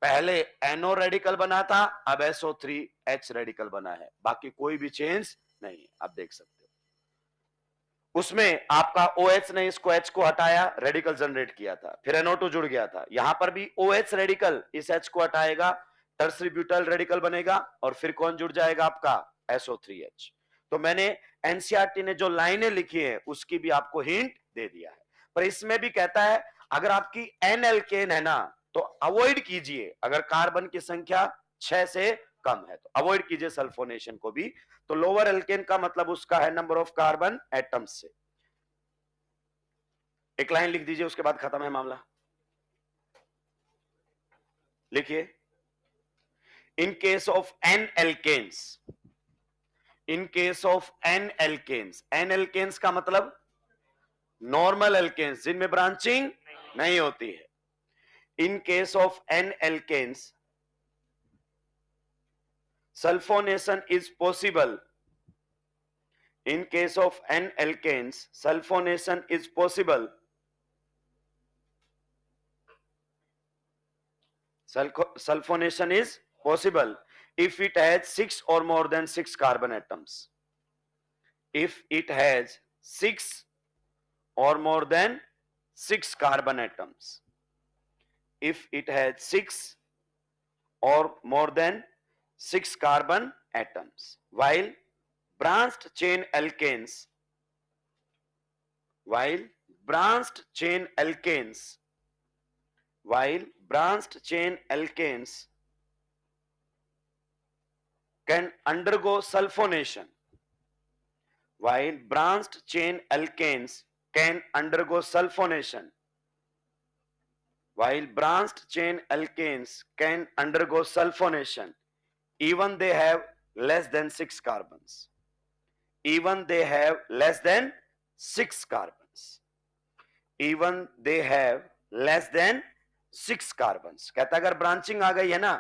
पहले NO रेडिकल बना था, अब SO3H रेडिकल बना है, बाकी कोई भी चेंज नहीं है। आप देख सकते हो उसमें आपका OH ने इसको H को हटाया, रेडिकल जनरेट किया था, फिर NO2 जुड़ गया था, यहां पर भी OH रेडिकल इस H को हटाएगा, टर्सरी ब्यूटाइल रेडिकल बनेगा और फिर कौन जुड़ जाएगा आपका, SO3H। तो मैंने एनसीईआरटी ने जो लाइनें लिखी है उसकी भी आपको हिंट दे दिया है, पर इसमें भी कहता है अगर आपकी N एल्केन है ना तो अवॉइड कीजिए, अगर कार्बन की संख्या 6 से कम है तो अवॉइड कीजिए सल्फोनेशन को भी। तो लोअर एल्केन का मतलब उसका है नंबर ऑफ कार्बन एटम्स से। एक लाइन लिख दीजिए, उसके बाद खत्म है मामला। लिखिए, in case of N alkanes, in case of N alkanes, N alkanes का मतलब नॉर्मल एल्केन्स जिनमें ब्रांचिंग नहीं होती है। In case of N alkanes sulfonation is possible. In case of N alkanes, sulfonation is possible. Sulfonation is possible if it has 6 or more than 6 carbon atoms. If it has 6 or more than 6 carbon atoms. If it has 6 or more than 6 carbon atoms. While branched chain alkanes, while branched chain alkanes can undergo sulfonation, while branched chain alkanes can undergo sulfonation, while branched chain alkanes can undergo sulfonation, even they have less than 6 carbons, even they have less than 6 carbons, even they have less than 6 carbons. कहता अगर branching आ गई है ना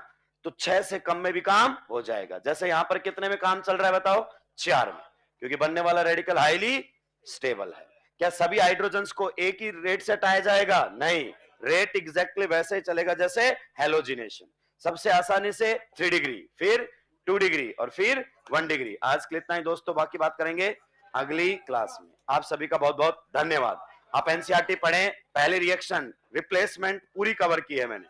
तो 6 से कम में भी काम हो जाएगा। जैसे यहां पर कितने में काम चल रहा है बताओ, 4 में, क्योंकि बनने वाला रेडिकल हाईली स्टेबल है। क्या सभी हाइड्रोजन्स को एक ही रेट से हटाया जाएगा? नहीं, रेट एग्जैक्टली वैसे ही चलेगा जैसे हेलोजिनेशन। सबसे आसानी से 3 डिग्री, फिर 2 डिग्री और फिर 1 डिग्री। आज के लिए इतना ही दोस्तों, बाकी बात करेंगे अगली क्लास में। आप सभी का बहुत बहुत धन्यवाद। आप एनसीईआरटी पढ़ें, पहले रिएक्शन रिप्लेसमेंट पूरी कवर की है मैंने।